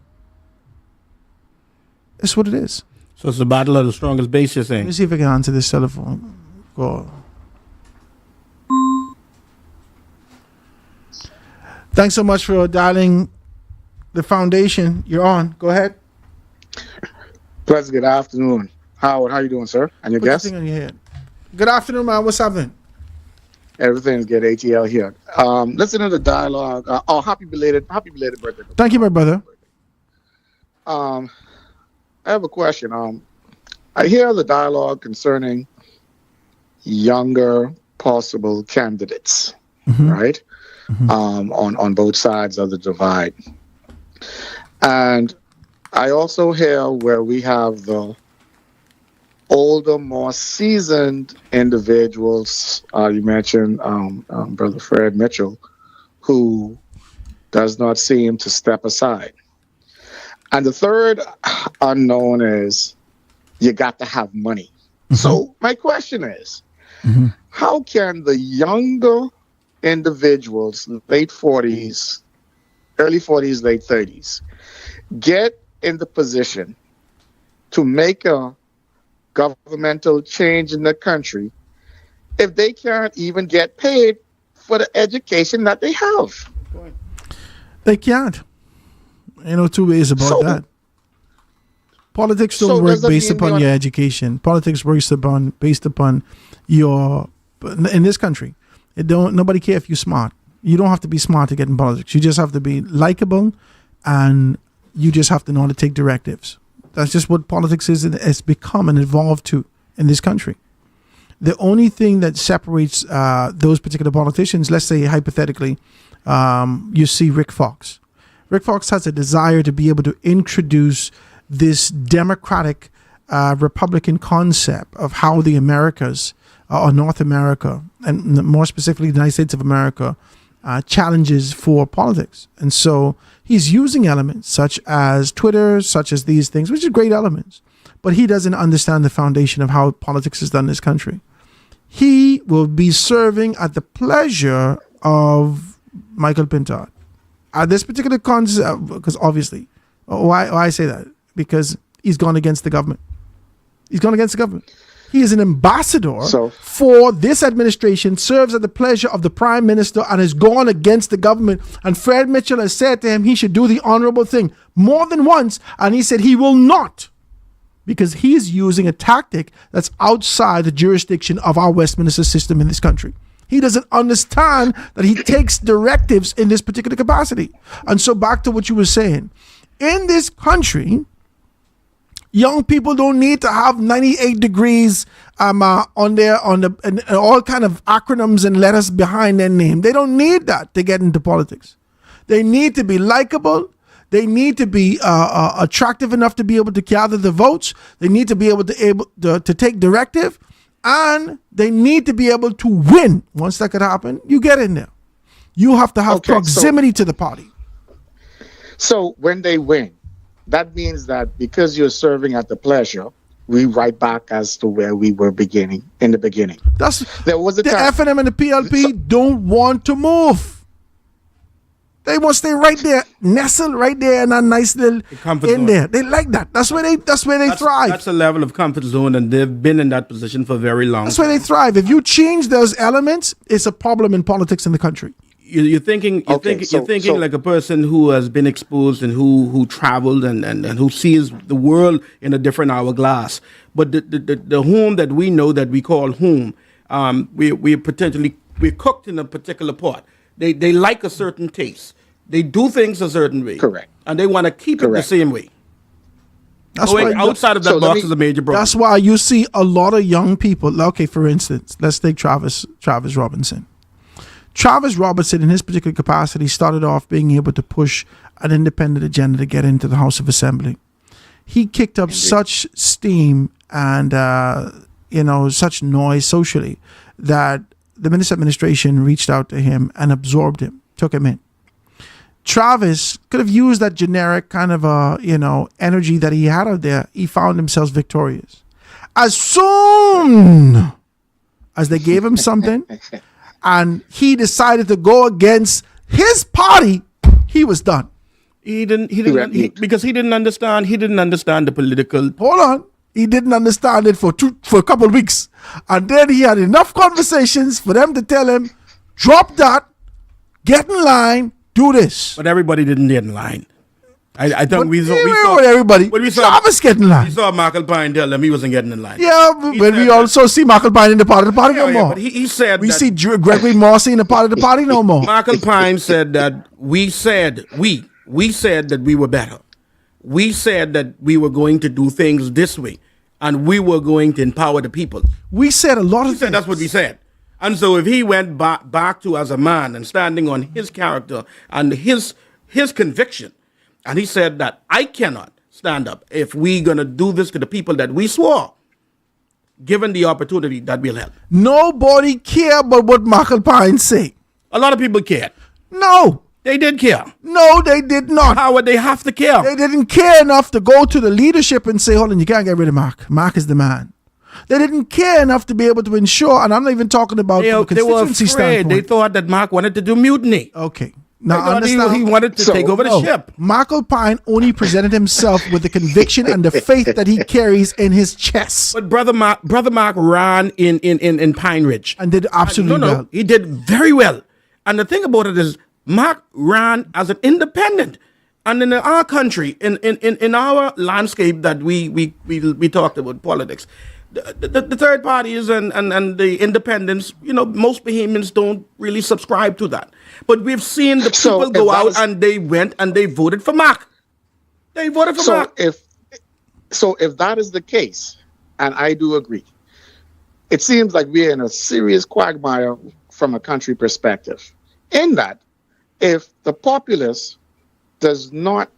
That's what it is. So it's the battle of the strongest base, you're saying? Let me see if I can answer this telephone call. Thanks so much for dialing the foundation. You're on. Go ahead. Pleasant good afternoon. Howard, how you doing, sir? And your guest? On your head. Good afternoon, man. What's happening? Everything's good. ATL here. Listen to the dialogue. Happy belated birthday. Thank you, my brother. I have a question. I hear the dialogue concerning younger possible candidates, right? On both sides of the divide. And I also hear where we have the older, more seasoned individuals. You mentioned Brother Fred Mitchell, who does not seem to step aside. And the third unknown is you got to have money. So my question is, how can the younger individuals, late 40s, early 40s, late 30s, get in the position to make a governmental change in the country if they can't even get paid for the education that they have? They can't. Two ways about that. Politics don't work based upon your education. Politics works based upon your. In this country, nobody care if you're smart. You don't have to be smart to get in politics. You just have to be likable, and you just have to know how to take directives. That's just what politics is, and it's become and evolved to in this country. The only thing that separates those particular politicians, let's say hypothetically, you see Rick Fox. Rick Fox has a desire to be able to introduce this democratic Republican concept of how the Americas, or North America, and more specifically the United States of America, challenges for politics. And so he's using elements such as Twitter, such as these things, which are great elements, but he doesn't understand the foundation of how politics is done in this country. He will be serving at the pleasure of Michael Pintard. This particular concept, because obviously, why I say that? Because he's gone against the government. He's gone against the government. He is an ambassador for this administration, serves at the pleasure of the prime minister, and has gone against the government. And Fred Mitchell has said to him he should do the honorable thing more than once, and he said he will not, because he is using a tactic that's outside the jurisdiction of our Westminster system in this country. He doesn't understand that he takes directives in this particular capacity. And so back to what you were saying. In this country, young people don't need to have 98 degrees on all kind of acronyms and letters behind their name. They don't need that to get into politics. They need to be likable. They need to be attractive enough to be able to gather the votes. They need to be able to take directive, and they need to be able to win. Once that could happen, you get in there. You have to have proximity to the party. So when they win, that means that because you're serving at the pleasure, we right back as to where we were in the beginning. There was a the time. FNM and the PLP don't want to move. They want to stay right there, nestled right there in a nice little in there. They like that. That's where they thrive. That's a level of comfort zone, and they've been in that position for very long. That's where they thrive. If you change those elements, it's a problem in politics in the country. You're thinking like a person who has been exposed and who traveled and who sees the world in a different hourglass. But the home that we know that we call home, we're cooked in a particular pot. They like a certain taste. They do things a certain way. Correct. And they want to keep it the same way. That's Going outside of that box is a major problem. That's why you see a lot of young people. Okay, for instance, let's take Travis Robinson. Travis Robertson, in his particular capacity, started off being able to push an independent agenda to get into the House of Assembly. He kicked up such steam and such noise socially that the minister administration reached out to him and absorbed him, took him in. Travis could have used that generic kind of energy that he had out there. He found himself victorious. As soon as they gave him something, and he decided to go against his party, he was done. Because he didn't understand the political. Hold on. He didn't understand it for a couple of weeks. And then he had enough conversations for them to tell him, drop that, get in line, do this. But everybody didn't get in line. I think we saw everybody. Travis get in line. We saw Michael Pine tell him he wasn't getting in line. Yeah, but we also see Michael Pine in the part of the party no more. But he said we see Gregory Morsey in the part of the party no more. Michael Pine said that we said that we were better. We said that we were going to do things this way, and we were going to empower the people. We said a lot of things. That's what we said. And so if he went back to as a man and standing on his character and his conviction, and he said that I cannot stand up if we're going to do this to the people that we swore. given the opportunity, that will help. Nobody care about what Michael Pine say. A lot of people cared. No. They did care. No, they did not. How would they have to care? They didn't care enough to go to the leadership and say, hold on, you can't get rid of Mark. Mark is the man. They didn't care enough to be able to ensure, and I'm not even talking about from a They were constituency afraid. standpoint. They thought that Mark wanted to do mutiny. Okay. They Now, thought understand. he wanted to take over the ship. Michael Pine only presented himself with the conviction and the faith that he carries in his chest. But Brother Mark ran in Pine Ridge. And did absolutely well. He did very well. And the thing about it is, Mark ran as an independent. And in our country, in our landscape that we talked about politics, the third parties and the independents, most Bahamians don't really subscribe to that. But we've seen the people go out and they went and they voted for Mark. They voted for Mark. If that is the case, and I do agree, it seems like we're in a serious quagmire from a country perspective. In that, if the populace does not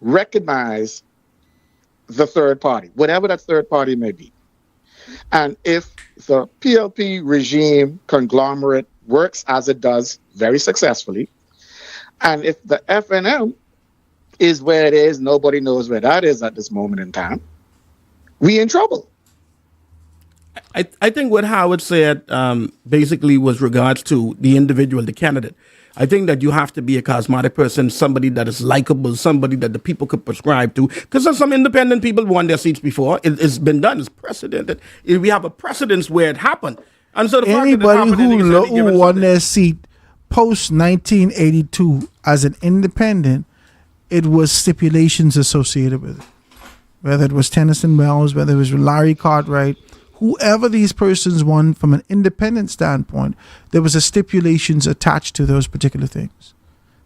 recognize the third party, whatever that third party may be, and if the PLP regime conglomerate works as it does very successfully, and if the FNM is where it is, nobody knows where that is at this moment in time, we in trouble. I think what Howard said basically was regards to the individual, the candidate. I think that you have to be a charismatic person, somebody that is likable, somebody that the people could prescribe to. Because there's some independent people who won their seats before. It's been done. It's precedented. We have a precedence where it happened. And so the anybody who won their seat post 1982 as an independent, it was stipulations associated with it. Whether it was Tennyson Wells, whether it was Larry Cartwright, whoever these persons won from an independent standpoint, there was a stipulations attached to those particular things.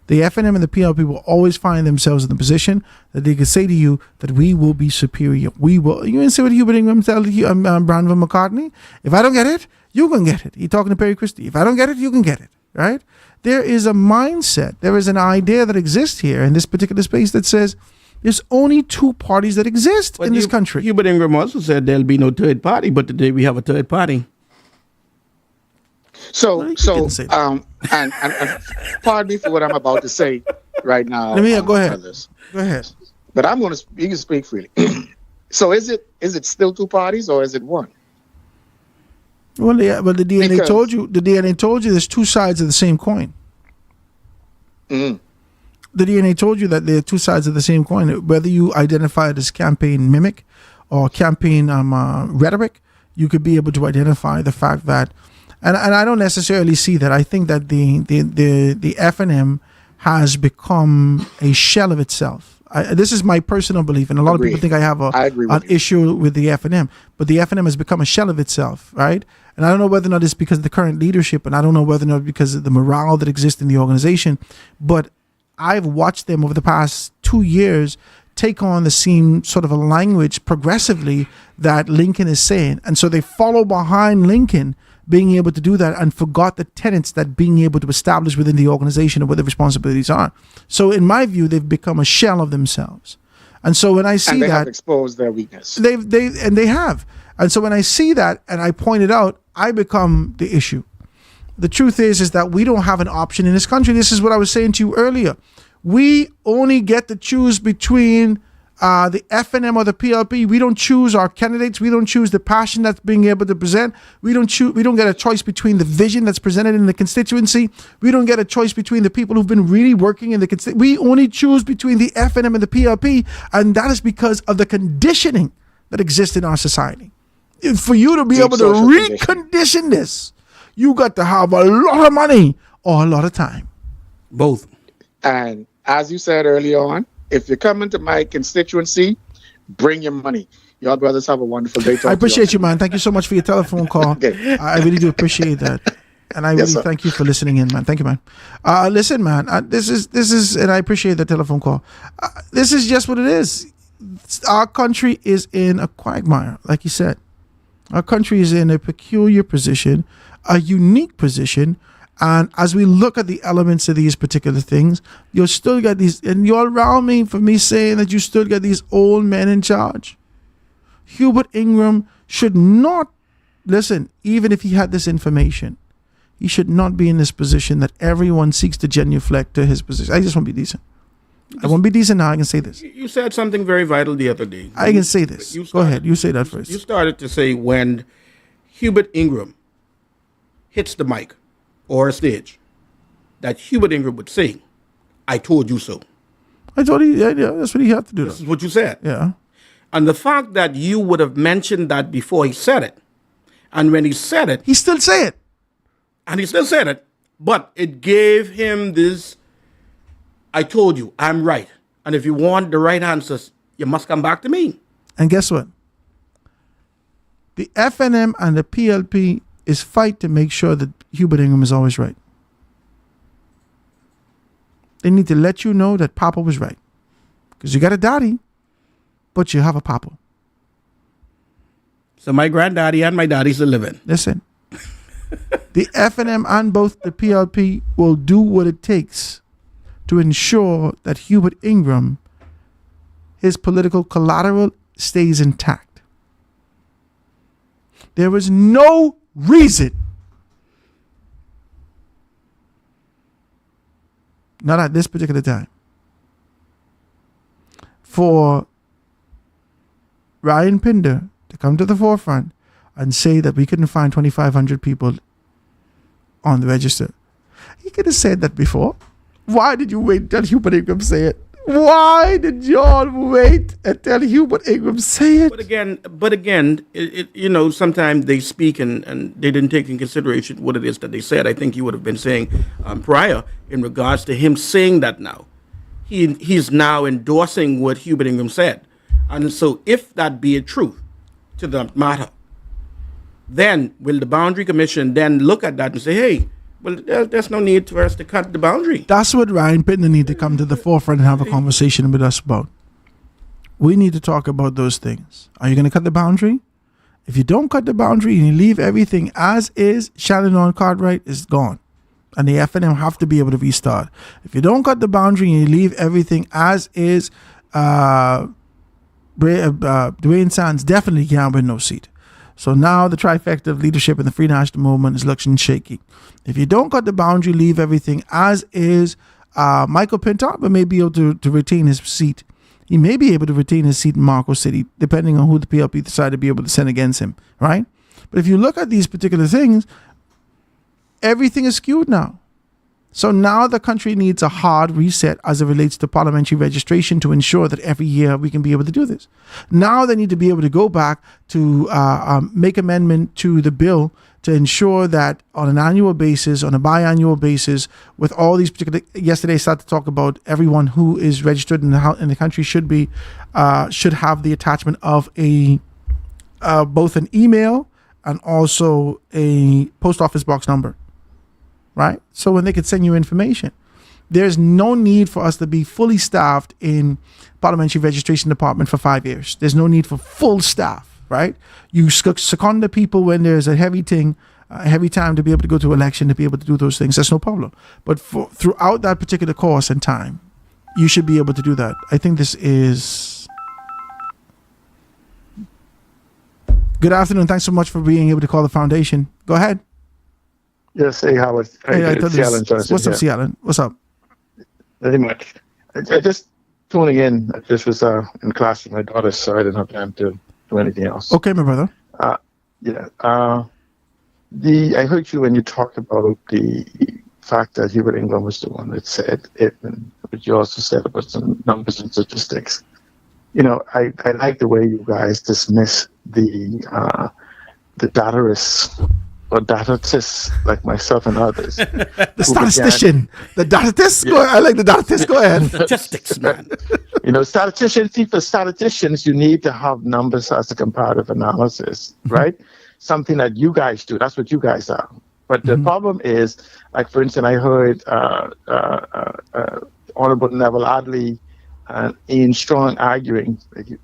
The FNM and the PLP will always find themselves in the position that they could say to you that we will be superior. We will. You didn't say what Hubert Ingram tell you, Brandon McCartney? If I don't get it, you can get it. He talking to Perry Christie. If I don't get it, you can get it. Right? There is a mindset. There is an idea that exists here in this particular space that says there's only two parties that exist in this country. Hubert Ingram also said there'll be no third party, but today we have a third party. And pardon me for what I'm about to say right now. Go ahead. Go ahead. But you can speak freely. So is it still two parties or is it one? Well, the DNA told you. The DNA told you there's two sides of the same coin. Mm-hmm. The DNA told you that there are two sides of the same coin. Whether you identify it as campaign mimic or campaign rhetoric, you could be able to identify the fact that, and I don't necessarily see that. I think that the FNM has become a shell of itself. This is my personal belief, and a lot of people think I have an issue with the FNM, but the FNM has become a shell of itself, right? And I don't know whether or not it's because of the current leadership, and I don't know whether or not because of the morale that exists in the organization, but I've watched them over the past 2 years take on the same sort of a language progressively that Lincoln is saying. And so they follow behind Lincoln being able to do that and forgot the tenets that being able to establish within the organization and what the responsibilities are. So in my view, they've become a shell of themselves. And so when I see they that, have exposed their weakness. They have. And so when I see that and I point it out, I become the issue. The truth is that we don't have an option in this country. This is what I was saying to you earlier. We only get to choose between the FNM or the PLP. We don't choose our candidates. We don't choose the passion that's being able to present. We don't get a choice between the vision that's presented in the constituency. We don't get a choice between the people who've been really working in the constituency. We only choose between the FNM and the PLP, and that is because of the conditioning that exists in our society. For you to be able to recondition this, you got to have a lot of money or a lot of time. Both. And as you said early on, if you're coming to my constituency, bring your money. Y'all brothers have a wonderful day. I appreciate you, man. Thank you so much for your telephone call. Okay. I really do appreciate that. And I really thank you for listening in, man. Thank you, man. Listen, man, this is, and I appreciate the telephone call. This is just what it is. Our country is in a quagmire, like you said. Our country is in a peculiar position, a unique position. And as we look at the elements of these particular things, you'll still get these, and you're around me for me saying that you still get these old men in charge. Hubert Ingram should not, listen, even if he had this information, he should not be in this position that everyone seeks to genuflect to his position. I just want to be decent. I won't be decent now. I can say this. You said something very vital the other day. I can say this. Go ahead. You say that first. You started to say when Hubert Ingram hits the mic or a stage, that Hubert Ingram would say, "I told you so." I told you, yeah, that's what he had to do. This is what you said. Yeah. And the fact that you would have mentioned that before he said it, and when he said it, he still say it. And he still said it, but it gave him this, "I told you, I'm right. And if you want the right answers, you must come back to me." And guess what? The FNM and the PLP is fight to make sure that Hubert Ingram is always right. They need to let you know that Papa was right. Because you got a daddy, but you have a Papa. So my granddaddy and my daddy's a living. Listen. The FNM and both the PLP will do what it takes to ensure that Hubert Ingram, his political collateral, stays intact. There is no reason, not at this particular time, for Ryan Pinder to come to the forefront and say that we couldn't find 2,500 people on the register. He could have said that before. Why did you wait until Hubert Ingram say it? Why did y'all wait until Hubert Ingram say it? But again, sometimes they speak and they didn't take in consideration what it is that they said. I think you would have been saying prior in regards to him saying that now. He's now endorsing what Hubert Ingram said. And so if that be a truth to the matter, then will the Boundary Commission then look at that and say, hey, well, there's no need for us to cut the boundary. That's what Ryan Pinder need to come to the forefront and have a conversation with us about. We need to talk about those things. Are you going to cut the boundary? If you don't cut the boundary and you leave everything as is, Shannon on Cartwright is gone. And the FNM have to be able to restart. If you don't cut the boundary and you leave everything as is, Dwayne Sands definitely can't win no seat. So now the trifecta of leadership in the Free National Movement is looking shaky. If you don't cut the boundary, leave everything as is, Michael Pintar may be able to retain his seat. He may be able to retain his seat in Marco City, depending on who the PLP decide to be able to send against him, right? But if you look at these particular things, everything is skewed now. So now the country needs a hard reset as it relates to parliamentary registration to ensure that every year we can be able to do this. Now they need to be able to go back to make amendment to the bill to ensure that on an annual basis, on a biannual basis, with all these particular, yesterday I started to talk about everyone who is registered in the country should have the attachment of both an email and also a post office box number. Right? So when they could send you information, there's no need for us to be fully staffed in parliamentary registration department for 5 years. There's no need for full staff, right? You second the people when there's a heavy time to be able to go to election, to be able to do those things. That's no problem. But throughout that particular course and time, you should be able to do that. I think this is... Good afternoon. Thanks so much for being able to call the foundation. Go ahead. Yes, hey, Howard. What's up, Seattle? What's up? Very much. I just tuning in. I just was in class with my daughter, so I didn't have time to do anything else. Okay, my brother. I heard you when you talked about the fact that Hubert Ingram was the one that said it, and what you also said about some numbers and statistics. I like the way you guys dismiss the datarists or datatists like myself and others. The statistician. The datatist? Yeah. I like the datatist. Go ahead. Statistics, man. For statisticians, you need to have numbers as a comparative analysis, right? Something that you guys do. That's what you guys are. But the problem is, like, for instance, I heard Honorable Neville Adley and Ian Strong arguing.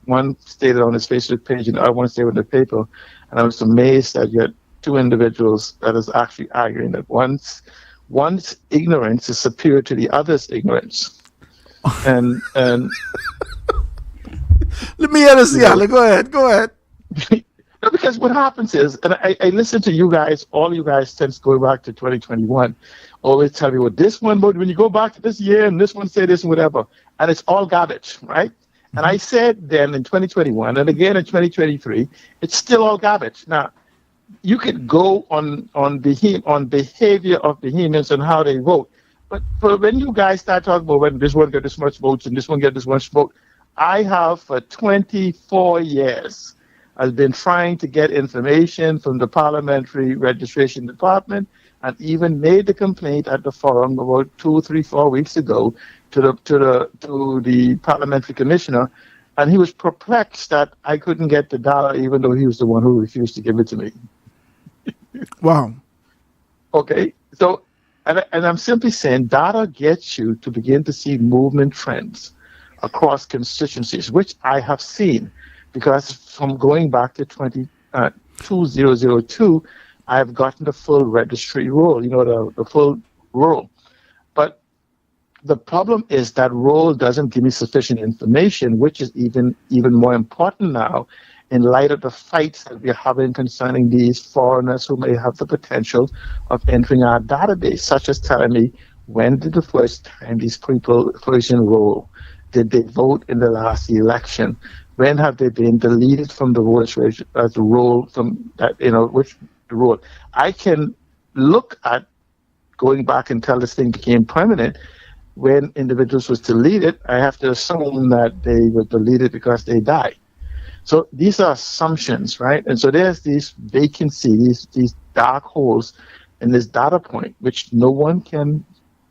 One stated on his Facebook page and the other one stated in the paper. And I was amazed that you had two individuals that is actually arguing that one's ignorance is superior to the other's ignorance. And let me understand. Go ahead. No, because what happens is, and I listen to you guys, all you guys since going back to 2021, always tell me, well, this one, but when you go back to this year and this one say this and whatever, and it's all garbage, right? And I said then in 2021 and again in 2023, it's still all garbage. Now, you could go on behavior of Bahamians and how they vote, but for when you guys start talking about when this one get this much votes and this one get this much vote, I have for 24 years has been trying to get information from the Parliamentary Registration Department, and even made the complaint at the forum about 2, 3, 4 weeks ago to the Parliamentary Commissioner, and he was perplexed that I couldn't get the data, even though he was the one who refused to give it to me. Wow. Okay, so and I'm simply saying data gets you to begin to see movement trends across constituencies, which I have seen. Because from going back to 2002, I have gotten the full registry roll, the full roll. But the problem is that roll doesn't give me sufficient information, which is even more important now in light of the fights that we're having concerning these foreigners who may have the potential of entering our database, such as telling me, when did the first time these people first enroll? Did they vote in the last election? When have they been deleted from the voters registry as the roll from that, which roll? I can look at going back until this thing became permanent. When individuals was deleted, I have to assume that they were deleted because they died. So these are assumptions, right? And so there's these vacancies, these dark holes in this data point, which no one can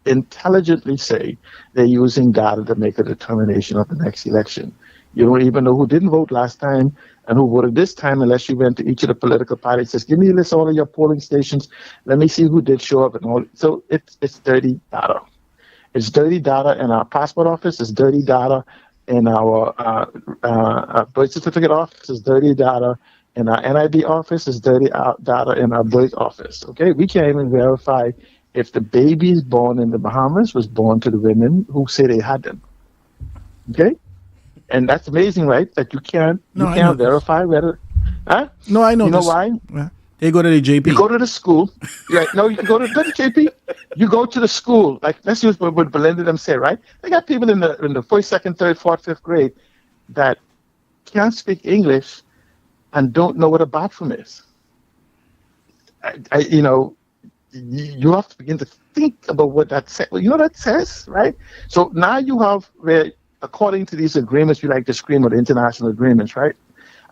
intelligently say they're using data to make a determination of the next election. You don't even know who didn't vote last time and who voted this time unless you went to each of the political parties. Says, give me a list of all of your polling stations. Let me see who did show up and all. So it's dirty data. It's dirty data in our passport office. It's dirty data in our birth certificate office. It's dirty data in our NIB office. It's dirty data in our birth office. Okay, we can't even verify if the babies born in the Bahamas was born to the women who say they had them. Okay. And that's amazing, right? That you can't verify whether. Huh? No, I know. You know this. why? Yeah. They go to the JP. You go to the school. Right? No, you go to the JP. You go to the school. Like, let's use what Belinda them say, right? They got people in the first, second, third, fourth, fifth grade that can't speak English and don't know what a bathroom is. You have to begin to think about what that says. Well, you know what that says, right? So now you have where, according to these agreements, you like to scream at international agreements, right?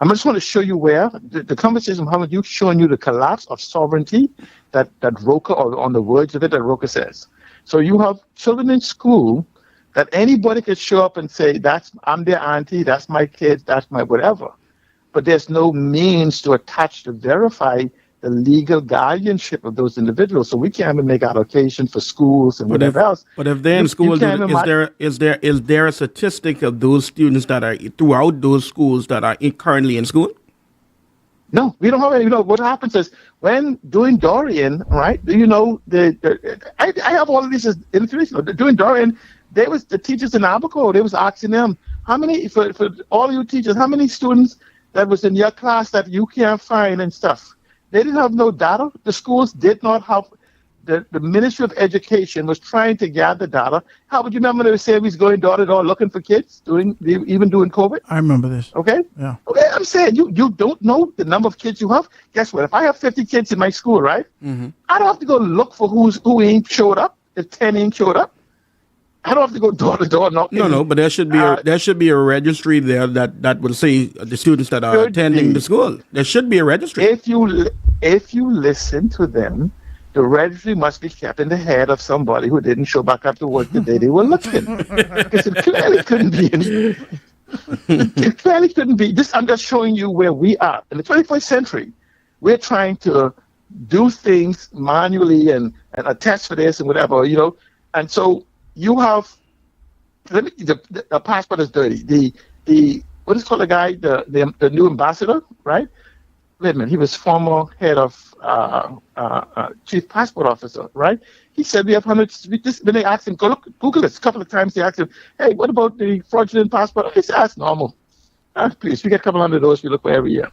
I just want to show you where the conversation, Muhammad, you showing you the collapse of sovereignty that Roca, or on the words of it, that Roca says. So you have children in school that anybody could show up and say, I'm their auntie, that's my kid, that's my whatever. But there's no means to attach to verify the legal guardianship of those individuals. So we can't even make allocation for schools and whatever else. But if they're in school, is there a statistic of those students that are throughout those schools that are currently in school? No, we don't have any. What happens is when doing Dorian, right? I have all of these information. Doing Dorian, they was the teachers in Abaco. They was asking them, how many, for all you teachers, how many students that was in your class that you can't find and stuff? They didn't have no data. The schools did not have, the Ministry of Education was trying to gather data. How would you remember they were saying we was going door to door looking for kids, even doing COVID? I remember this. Okay? Yeah. Okay, I'm saying you don't know the number of kids you have. Guess what? If I have 50 kids in my school, right? Mm-hmm. I don't have to go look for who ain't showed up, if 10 ain't showed up. I don't have to go door to door. No, but there should be a registry there that will say the students that are attending the school. There should be a registry. If you listen to them, the registry must be kept in the head of somebody who didn't show back up to work the day they were looking, because it clearly couldn't be. It clearly couldn't be. I'm just showing you where we are in the 21st century. We're trying to do things manually and attest for this and whatever, and so. You have, the passport is dirty. The what is called the guy, the new ambassador, right? Wait a minute, he was former head of chief passport officer, right? He said we have hundreds. When they asked him, Google this. A couple of times they asked him, hey, what about the fraudulent passport? He said, that's normal. Please, we get a couple hundred of those we look for every year.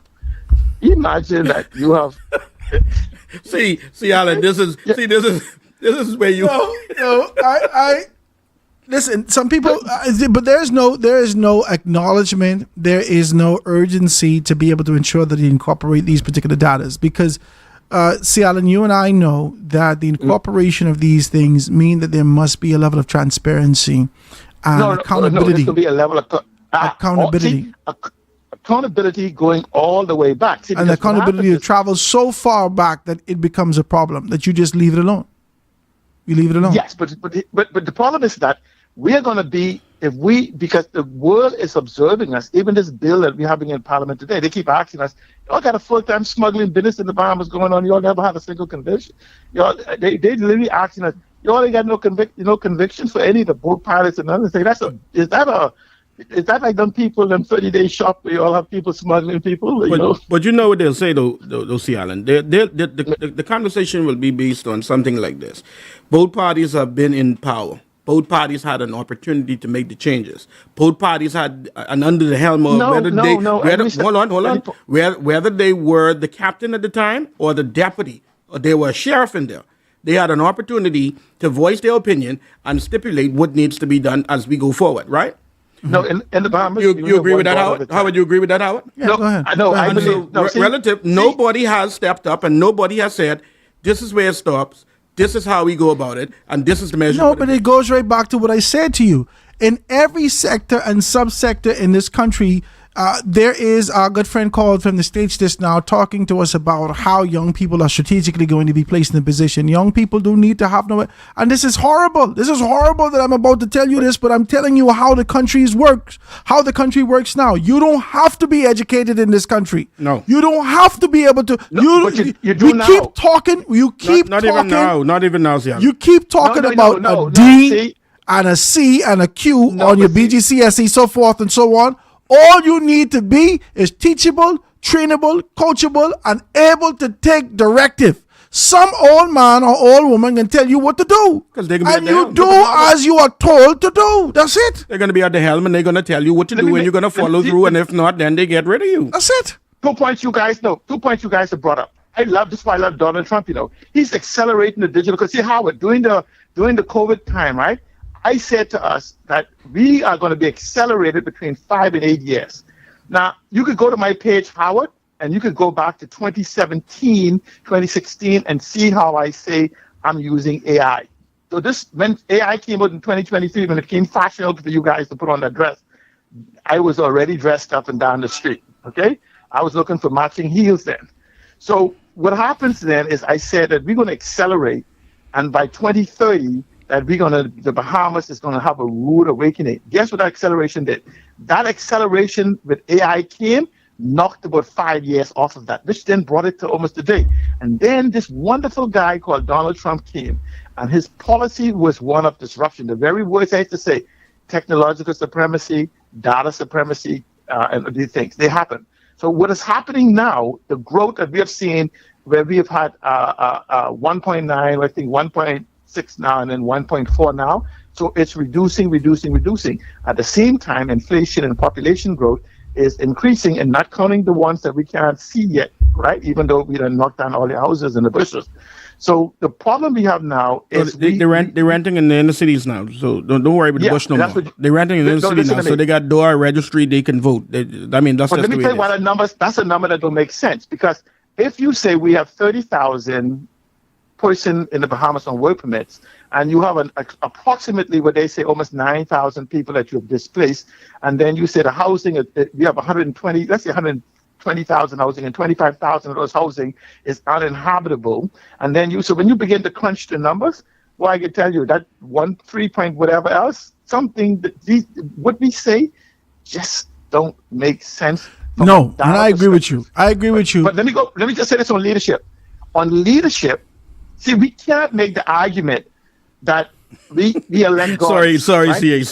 Imagine that you have. See, Alan, this is where you. No, I listen. Some people, but there is no acknowledgement. There is no urgency to be able to ensure that they incorporate these particular data because. See, Alan, you and I know that the incorporation of these things mean that there must be a level of transparency and accountability. This will be a level of accountability. Accountability going all the way back. See, and accountability to travel so far back that it becomes a problem that you just leave it alone. You leave it alone. Yes, but the problem is that we are going to be because the world is observing us. Even this bill that we're having in Parliament today, they keep asking us, "Y'all got a full-time smuggling business in the Bahamas going on? Y'all never had a single conviction." Y'all, they literally asking us, "Y'all ain't got no convictions for any of the boat pilots and others." Is that like them people them 30-day shop where you all have people smuggling people? But you know what they'll say though, C. Allen. The conversation will be based on something like this: both parties have been in power. Both parties had an opportunity to make the changes. Both parties had an under the helm of whether they were the captain at the time or the deputy, or they were a sheriff in there. They had an opportunity to voice their opinion and stipulate what needs to be done as we go forward, right? No, in the Bahamas. You agree with that, Howard? Howard, you agree with that, Howard? Yeah, go ahead. I believe. Nobody has stepped up and nobody has said, this is where it stops. This is how we go about it, and this is the measure. No, but it goes right back to what I said to you. In every sector and subsector in this country, there is our good friend called from the States just now talking to us about how young people are strategically going to be placed in a position. Young people do need to have and this is horrible. This is horrible that I'm about to tell you this, but I'm telling you how the country works now. You don't have to be educated in this country. No. You don't have to be able to. No, you do now. Keep talking. You keep not talking. Even now. Not even now, Zion. You keep talking about a D and a C and a Q on your BGCSE, so forth and so on. All you need to be is teachable, trainable, coachable, and able to take directive. Some old man or old woman can tell you what to do. And you do as you are told to do. That's it. They're going to be at the helm and they're going to tell you what to do and you're going to follow through. And if not, then they get rid of you. That's it. 2 points you guys know. 2 points you guys have brought up. This is why I love Donald Trump, He's accelerating the digital. Because see, Howard, during the COVID time, right? I said to us that we are going to be accelerated between 5 and 8 years. Now, you could go to my page, Howard, and you could go back to 2017, 2016, and see how I say I'm using AI. So when AI came out in 2023, when it came fashionable for you guys to put on that dress, I was already dressed up and down the street, okay? I was looking for matching heels then. So what happens then is I said that we're going to accelerate, and by 2030, that the Bahamas is going to have a rude awakening. Guess what that acceleration did? That acceleration with AI knocked about 5 years off of that, which then brought it to almost a day. And then this wonderful guy called Donald Trump came, and his policy was one of disruption. The very words I used to say, technological supremacy, data supremacy, and these things, they happen. So what is happening now, the growth that we have seen, where we have had 1.9, I think 1.6 now, and then 1.4 now. So it's reducing. At the same time, inflation and population growth is increasing, and not counting the ones that we can't see yet, right? Even though we done knocked down all the houses and the bushes. So the problem we have now is they're renting in the inner cities now. So don't worry about the bush no more. They're renting in the inner city now, so they got door registry. They can vote. That's but just let me tell you why that's a number that don't make sense, because if you say we have 30,000 person in the Bahamas on work permits, and you have approximately what they say almost 9,000 people that you have displaced, and then you say the housing, we have 120, let's say 120,000 housing, and 25,000 of those housing is uninhabitable, and then so when you begin to crunch the numbers, well, I can tell you that 3 point whatever else, something that what we say just don't make sense. No, and I agree with you. But let me just say this on leadership. On leadership, see, we can't make the argument that we elect God. Sorry, right? CA.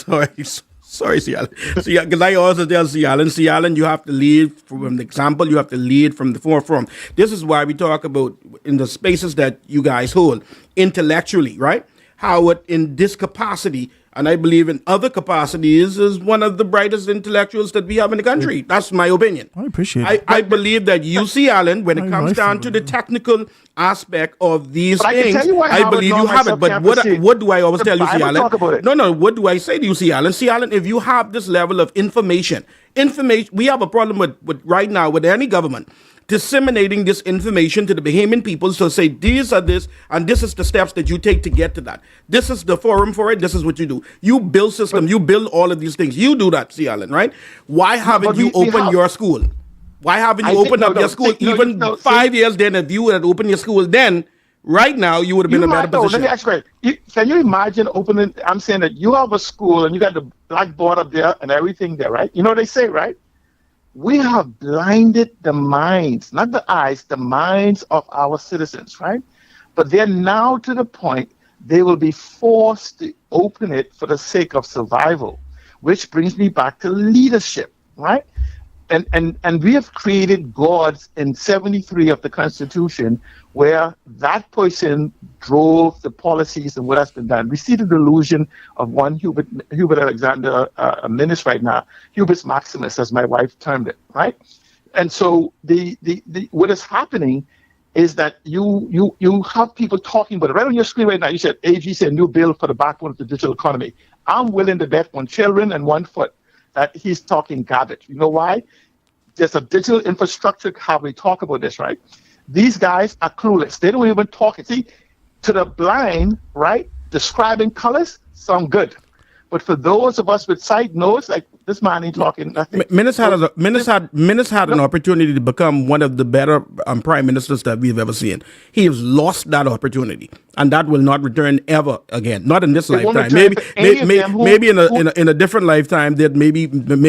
Sorry, C. Allen. Because I also tell C. Allen, you have to lead from an example. You have to lead from the forefront. This is why we talk about in the spaces that you guys hold intellectually, right? How in this capacity, And I believe in other capacities is one of the brightest intellectuals that we have in the country. That's my opinion. I appreciate it. I believe that UC Allen, when it comes down to the technical aspect of these things, I believe you have it. But what do I always tell UC Allen? No, what do I say to UC Allen? See, Allen, if you have this level of information, we have a problem with right now with any government disseminating this information to the Bahamian people. So say, these are this, and this is the steps that you take to get to that. This is the forum for it. This is what you do. You build system. You build all of these things. You do that, C. Allen, right? Why haven't you opened your school? Why haven't you opened up your school? Even 5 years then, if you had opened your school then, right now, you would have been in a better position. Let me ask you, can you imagine opening, I'm saying that you have a school and you got the blackboard up there and everything there, right? You know what they say, right? We have blinded the minds, not the eyes, the minds of our citizens, right? But they're now to the point they will be forced to open it for the sake of survival, which brings me back to leadership, right? And we have created gods in 73 of the Constitution where that person drove the policies and what has been done. We see the delusion of one Hubert Alexander, a minister right now, Hubert Maximus, as my wife termed it, right? And so the what is happening is that you have people talking about it. Right on your screen right now, you said, AG said new bill for the backbone of the digital economy. I'm willing to bet on children and 1 foot that he's talking garbage. You know why? There's a digital infrastructure, how we talk about this, right? These guys are clueless. They don't even talk. See, to the blind, right, describing colors sound good. But for those of us with sight knows, like this man ain't talking nothing. Menace had an opportunity to become one of the better prime ministers that we've ever seen. He has lost that opportunity, and that will not return ever again. Not in this lifetime. Maybe in a different lifetime that may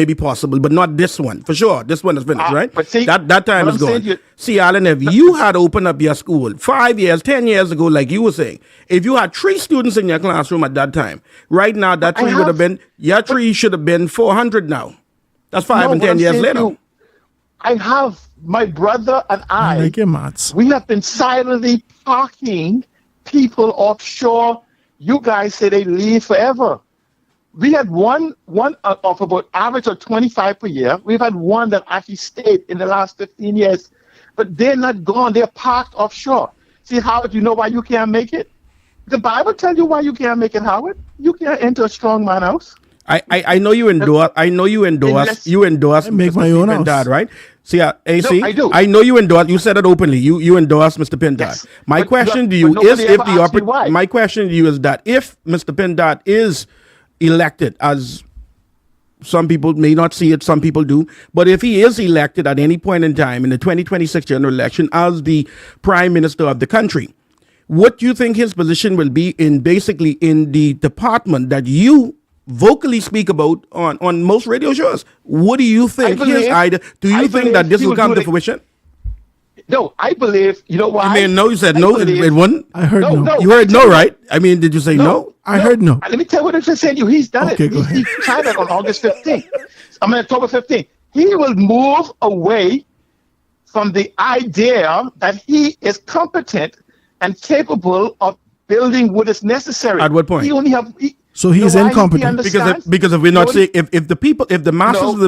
be possible, but not this one for sure. This one is finished, right? But see, that time is gone. See, Alan, if you had opened up your school 5 years, 10 years ago, like you were saying, if you had 3 students in your classroom at that time, right now that tree would have been, your tree should have been 400 now. That's 5 and 10 years later. I have my brother and I, we have been silently parking people offshore. You guys say they leave forever. We had one of about average of 25 per year. We've had one that actually stayed in the last 15 years. But they're not gone. They're parked offshore. See, Howard, you know why you can't make it? The Bible tells you why you can't make it, Howard. You can't enter a strong man house. I know you endorse. I know you endorse. You endorse. I make my own house. Pindad, right? See, AC. No, I do. I know you endorse. You said it openly. You endorse Mr. Pindad. Yes, my question to you is if the my question to you is that if Mr. Pindad is elected, as some people may not see it, some people do, but if he is elected at any point in time in the 2026 general election as the prime minister of the country, what do you think his position will be in basically in the department that you vocally speak about on most radio shows? What do you think his idea? Do you think that this will come to fruition? No, I believe, you know why? I mean, no, you said no, it wouldn't? I heard no. You heard no, right? I mean, did you say no? I heard no. Let me tell you what I just said to you. He's done Okay, it. go ahead. He tried it on August 15th. I mean, October 15th. He will move away from the idea that he is competent and capable of building what is necessary. At what point? He only have... So he is incompetent. Because if we're not saying, if the masses of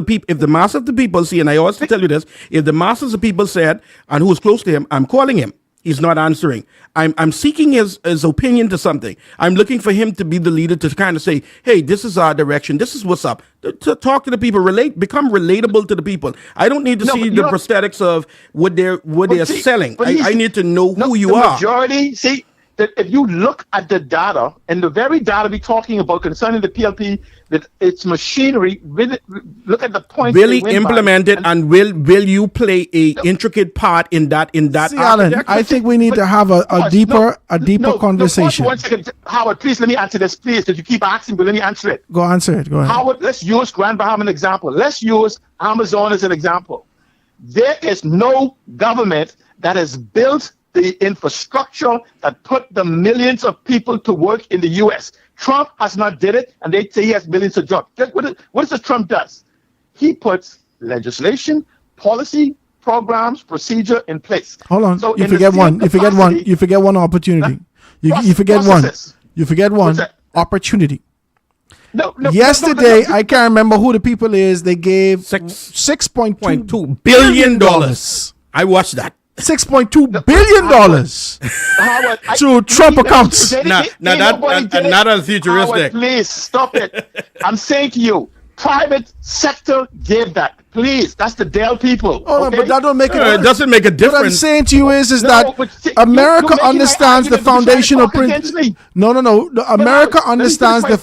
the people see, and I always tell you this, if the masses of people said, and who is close to him, I'm calling him, he's not answering. I'm seeking his opinion to something. I'm looking for him to be the leader to kind of say, hey, this is our direction. This is what's up. To talk to the people, become relatable to the people. I don't need to see the prosthetics of what they're selling. I need to know who you are. Majority, see, that if you look at the data, and the very data we're talking about concerning the PLP, that its machinery, look at the point. Will he implement it, and will you play a intricate part in that? See, Alan, I think we need to have a deeper conversation. 1 second, Howard, please let me answer this, please, because you keep asking, but let me answer it. Go answer it. Go ahead. Howard, let's use Grand Bahama as an example. Let's use Amazon as an example. There is no government that has built the infrastructure that put the millions of people to work in the U.S. Trump has not did it, and they say he has millions of jobs. What does Trump does? He puts legislation, policy, programs, procedure in place. Hold on. So you forget one. You forget one. You forget one opportunity. You forget one. You forget one opportunity. Yesterday, I can't remember who the people is. They gave $6.2 $2 billion. I watched that. $6.2 billion to Trump accounts. Not as futuristic. Howard, please stop it. I'm saying to you, private sector gave that. Please, that's the Dell people. Oh, okay? but that don't make it doesn't make a difference. What I'm saying to you is that America understands the foundational principle. No. America understands the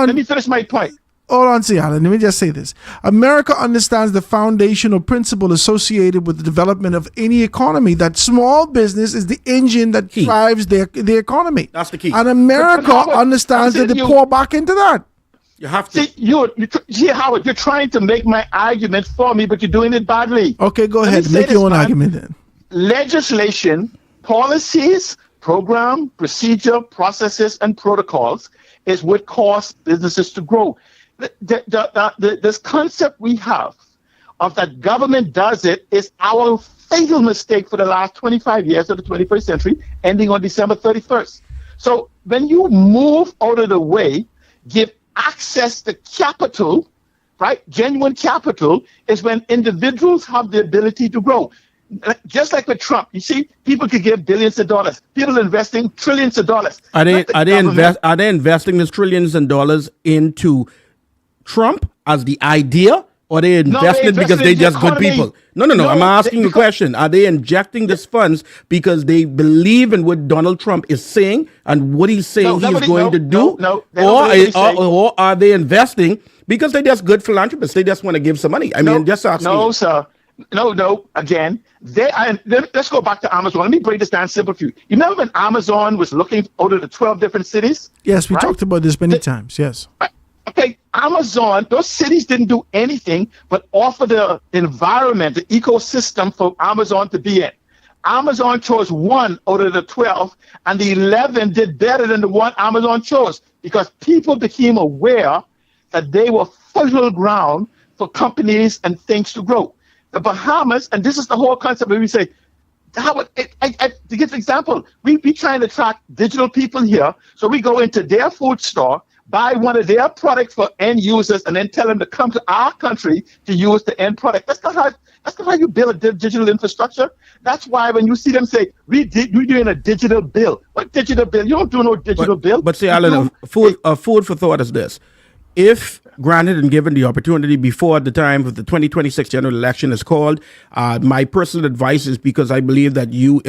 Let me finish my point. Hold on, see, Alan. Let me just say this. America understands the foundational principle associated with the development of any economy, that small business is the engine that drives the economy. That's the key. And America understands that they pour back into that. You have to. See, Howard, you're trying to make my argument for me, but you're doing it badly. Okay, go ahead. Make your own argument then. Legislation, policies, program, procedure, processes, and protocols is what cause businesses to grow. This concept we have of that government does it is our fatal mistake for the last 25 years of the 21st century, ending on December 31st. So when you move out of the way, give access to capital, right? Genuine capital is when individuals have the ability to grow. Just like with Trump, you see, people could give billions of dollars. People investing trillions of dollars. Are they investing these trillions of dollars into Trump as the idea, or are they investing because they just good people? No. I'm asking you a question. Are they injecting these funds because they believe in what Donald Trump is saying and what he's saying he's going to do? Or are they investing because they're just good philanthropists? They just want to give some money. Just asking. No, sir. No. Again, let's go back to Amazon. Let me break this down simple for you. You remember when Amazon was looking out of the 12 different cities? Yes, we talked about this many times. Yes. Okay, Amazon, those cities didn't do anything but offer the environment, the ecosystem for Amazon to be in. Amazon chose 1 out of the 12, and the 11 did better than the 1 Amazon chose because people became aware that they were fertile ground for companies and things to grow. The Bahamas, and this is the whole concept where we say, to give an example, we trying to attract digital people here, so we go into their food store, buy one of their products for end users, and then tell them to come to our country to use the end product. That's not how you build a digital infrastructure. That's why when you see them say, we're doing a digital bill. What digital bill? You don't do no digital bill. But see, Alan, food for thought is this. If granted and given the opportunity before the time of the 2026 general election is called, my personal advice is, because I believe that you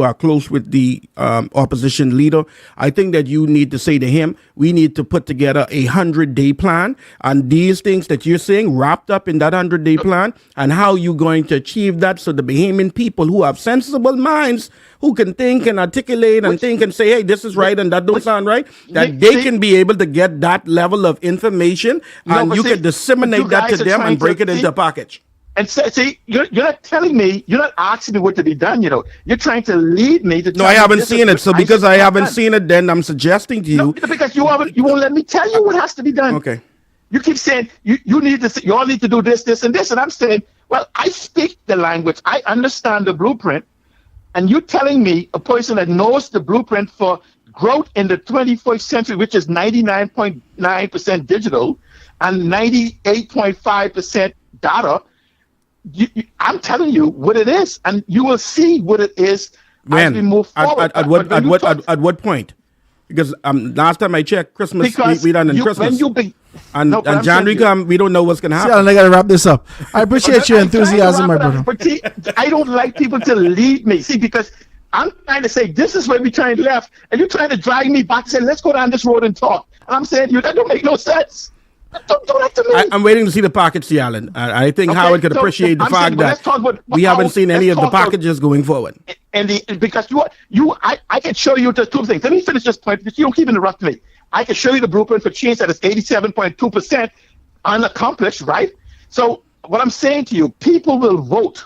are close with the opposition leader, I think that you need to say to him, we need to put together a 100-day plan, and these things that you're saying wrapped up in that 100-day plan, and how you're going to achieve that, so the Bahamian people who have sensible minds, who can think and articulate and think and say, hey, this is right and that don't sound right, that they can be able to get that level of information, and you can disseminate that to them and break it into a package. And see, you're not telling me, you're not asking me what to be done, You're trying to lead me to. No, I haven't seen it. So because I haven't seen it, then I'm suggesting to you. No, because you won't let me tell you what has to be done. Okay. You keep saying you all need to do this, this, and this, and I'm saying, well, I speak the language, I understand the blueprint, and you're telling me, a person that knows the blueprint for growth in the 21st century, which is 99.9% digital and 98.5% data. I'm telling you what it is, and you will see what it is as we move forward. At what point? Because last time I checked, Christmas we done in Christmas. And January come, we don't know what's going to happen. See, I got to wrap this up. I appreciate your enthusiasm, my brother. But see, I don't like people to lead me. See, because I'm trying to say, this is where we trying left, and you're trying to drag me back and say, let's go down this road and talk. And I'm saying, that don't make no sense. Don't do that to me. I'm waiting to see the package, Alan. I think Howard could appreciate the fact that we haven't seen any of the packages going forward. Because I can show you the two things. Let me finish this point, because you don't keep interrupting me. I can show you the blueprint for change that is 87.2% unaccomplished, right? So what I'm saying to you, people will vote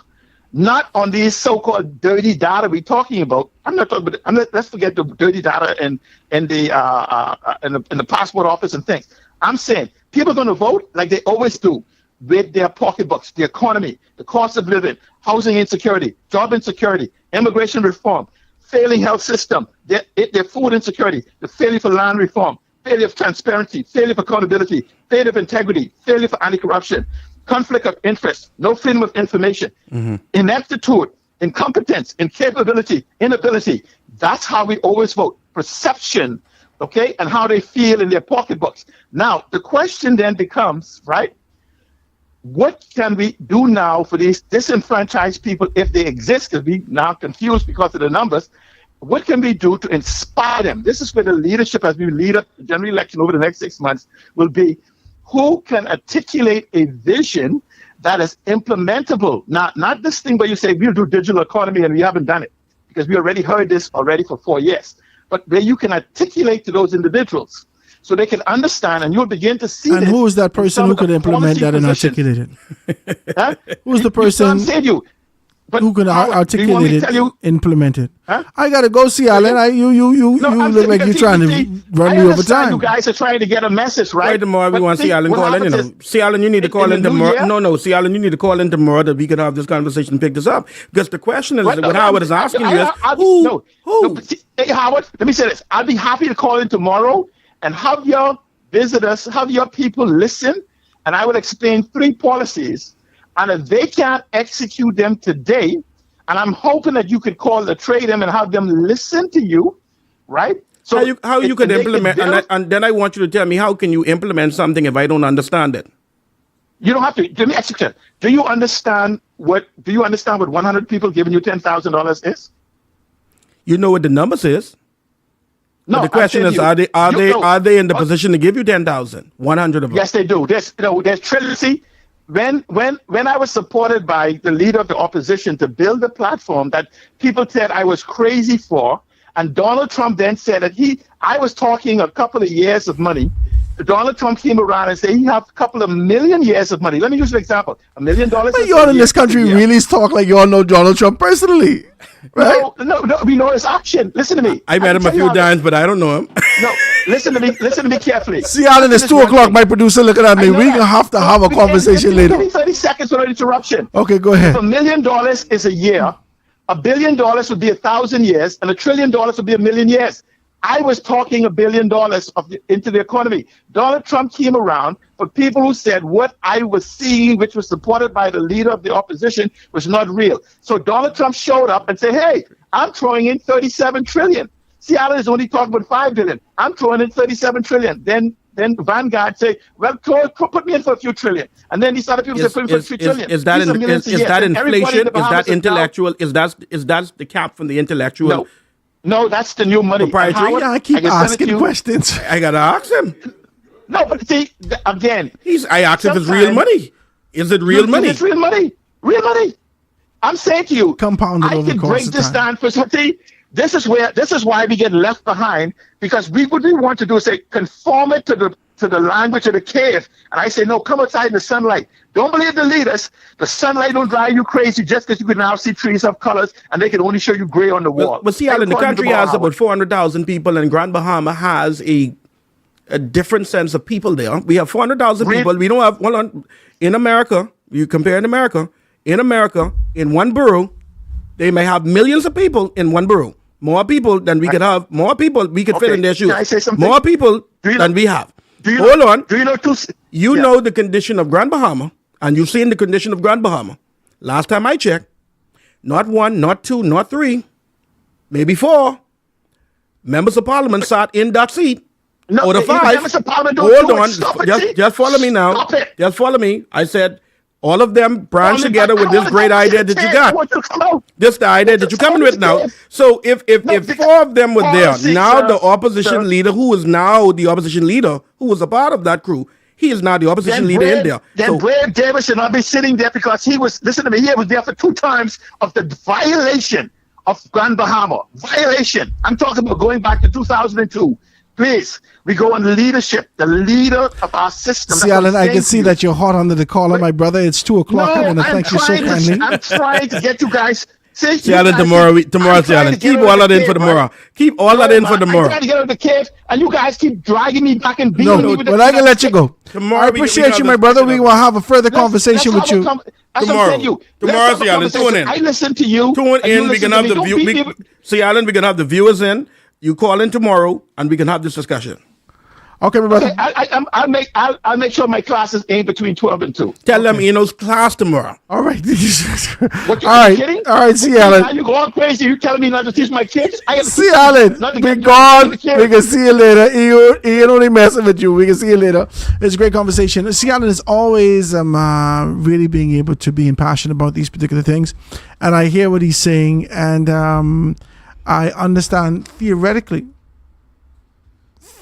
not on these so-called dirty data we're talking about. I'm not talking about. Let's forget the dirty data in the passport office and things. I'm saying people are going to vote like they always do, with their pocketbooks, the economy, the cost of living, housing insecurity, job insecurity, immigration reform, failing health system, their food insecurity, the failure for land reform, failure of transparency, failure of accountability, failure of integrity, failure for anti-corruption, conflict of interest, no freedom of information, ineptitude, incompetence, incapability, inability. That's how we always vote. Perception, okay, and how they feel in their pocketbooks. Now, the question then becomes, right, what can we do now for these disenfranchised people if they exist? Because we now confused because of the numbers. What can we do to inspire them? This is where the leadership, as we lead up the general election over the next 6 months, will be who can articulate a vision that is implementable. Not this thing where you say we'll do digital economy and we haven't done it, because we already heard this already for 4 years. But where you can articulate to those individuals so they can understand, and you'll begin to see. And who is that person who could implement that and articulate it? Huh? Who's the person who can articulate it, implement it? Huh? I gotta go see Alan. You look like you're trying to run me over time. You guys are trying to get a message, right? Right, tomorrow we want to see Alan call in. See Alan, you need to call in tomorrow. No, see Alan, you need to call in tomorrow that we can have this conversation and pick this up. Because the question is, what Howard is asking you is, who? Hey, Howard, let me say this. I'll be happy to call in tomorrow and have your visitors, have your people listen, and I will explain 3 policies. And if they can't execute them today, and I'm hoping that you could call the trade them and have them listen to you, right? So how you could implement, and then I want you to tell me, how can you implement something if I don't understand it? You don't have to. Let me ask you, do you understand what 100 people giving you $10,000 is? You know what the numbers is. No, but the question is, are they in the position to give you 10,000? 100 of them. Yes, they do. There's trillion. When I was supported by the leader of the opposition to build a platform that people said I was crazy for, and Donald Trump then said that I was talking a couple of years of money. Donald Trump came around and said he have a couple of million years of money. Let me use an example. $1 million. But y'all in this country really talk like y'all know Donald Trump personally, right? No, we know his action. Listen to me. I met him a few times, but I don't know him. No, listen to me carefully. See, Alan, it's 2 o'clock. My producer looking at me. We're going to have to have a conversation later. Give me 30 seconds without interruption. Okay, go ahead. If $1 million is a year, $1 billion would be 1,000 years, and $1 trillion would be 1,000,000 years. I was talking $1 billion into the economy. Donald Trump came around for people who said what I was seeing, which was supported by the leader of the opposition, was not real. So Donald Trump showed up and said, hey, I'm throwing in 37 trillion. Seattle is only talking about 5 billion. I'm throwing in 37 trillion. Then Vanguard say, well, put me in for a few trillion. And then these other people say, put me for 3 trillion. Is that inflation? Is that intellectual? Is that the cap from the intellectual? No, that's the new money. Howard, I keep asking questions. I gotta ask him. No, but see, again, I asked if it's real money. Is it real money? It's real money. Real money. I'm saying to you, compounded I can break this down for something. This is why we get left behind, because what we want to do is say conform it to the language of the cave. And I say, no, come outside in the sunlight. Don't believe the leaders. The sunlight don't drive you crazy just because you can now see trees of colors and they can only show you gray on the wall. But see, Alan, the country has about 400,000 people, and Grand Bahama has a different sense of people there. We have 400,000 people. We don't have in America. You compare in America, in one borough, they may have millions of people in one borough. More people than we could have. More people we could fit in their shoes. Can I say something? More people than we have. Hold on. Do you know the condition of Grand Bahama, and you've seen the condition of Grand Bahama. Last time I checked, not 1, not 2, not 3, maybe 4 members of parliament sat in that seat. No, or the 5. Hold on. Just follow me now. Just follow me. I said, all of them branch together with this great idea that you got. This the idea that you're coming with now. So if 4 of them were there, now the opposition leader, who is now the opposition leader, who was a part of that crew, he is now the opposition leader in there. Then Brad Davis should not be sitting there because he was, listen to me, he was there for 2 times of the violation of Grand Bahama. Violation. I'm talking about going back to 2002. Please, we go on leadership, the leader of our system. See, Alan, I can see that you're hot under the collar, my brother. It's 2 o'clock. I want to thank you so kindly. I'm trying to get you guys. See, Alan, tomorrow, Alan. Keep all that in for tomorrow. Keep all that in for tomorrow. I'm trying to get out of the cave, and you guys keep dragging me back and beating me with the... But I can let you go. Tomorrow, I appreciate you, my brother. We will have a further conversation with you. Tomorrow, see, Alan, tune in. I listen to you. Tune in. We can have the view. See, Alan, we can have the viewers in. You call in tomorrow, and we can have this discussion. Okay, my brother. Okay, I'll make sure my classes ain't between 12 and 2. Tell them Eno's class tomorrow. All right. What, All right. kidding? All right. See you, Alan. Now you going crazy. You telling me not to teach my kids? I See you, Alan. Be gone. We can see you later. Ian only messing with you. We can see you later. It's a great conversation. See, Alan is always really being able to be impassioned about these particular things. And I hear what he's saying. And I understand theoretically,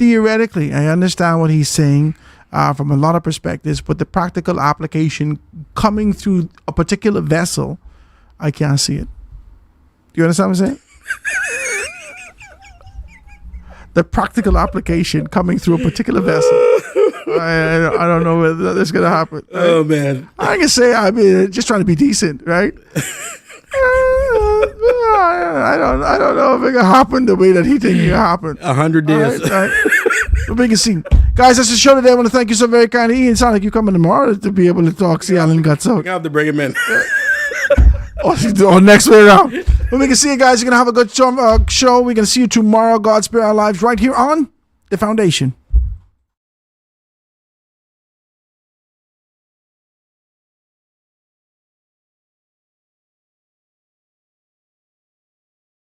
I understand what he's saying from a lot of perspectives, but the practical application coming through a particular vessel, I can't see it. Do you understand what I'm saying? The practical application coming through a particular vessel. I don't know whether that's going to happen. Right? Oh, man. I can say, I mean, just trying to be decent, right? I don't know if it can happen the way that he thinks it can happen. 100 days. Right. But we can see. Guys, that's the show today. I want to thank you so very kindly. Ian, sound like you coming tomorrow to be able to talk. See Alan Guts out. I have to bring him in. or next way around. But we can see you guys. You're going to have a good show. We're going to see you tomorrow. God spare our lives right here on The Foundation.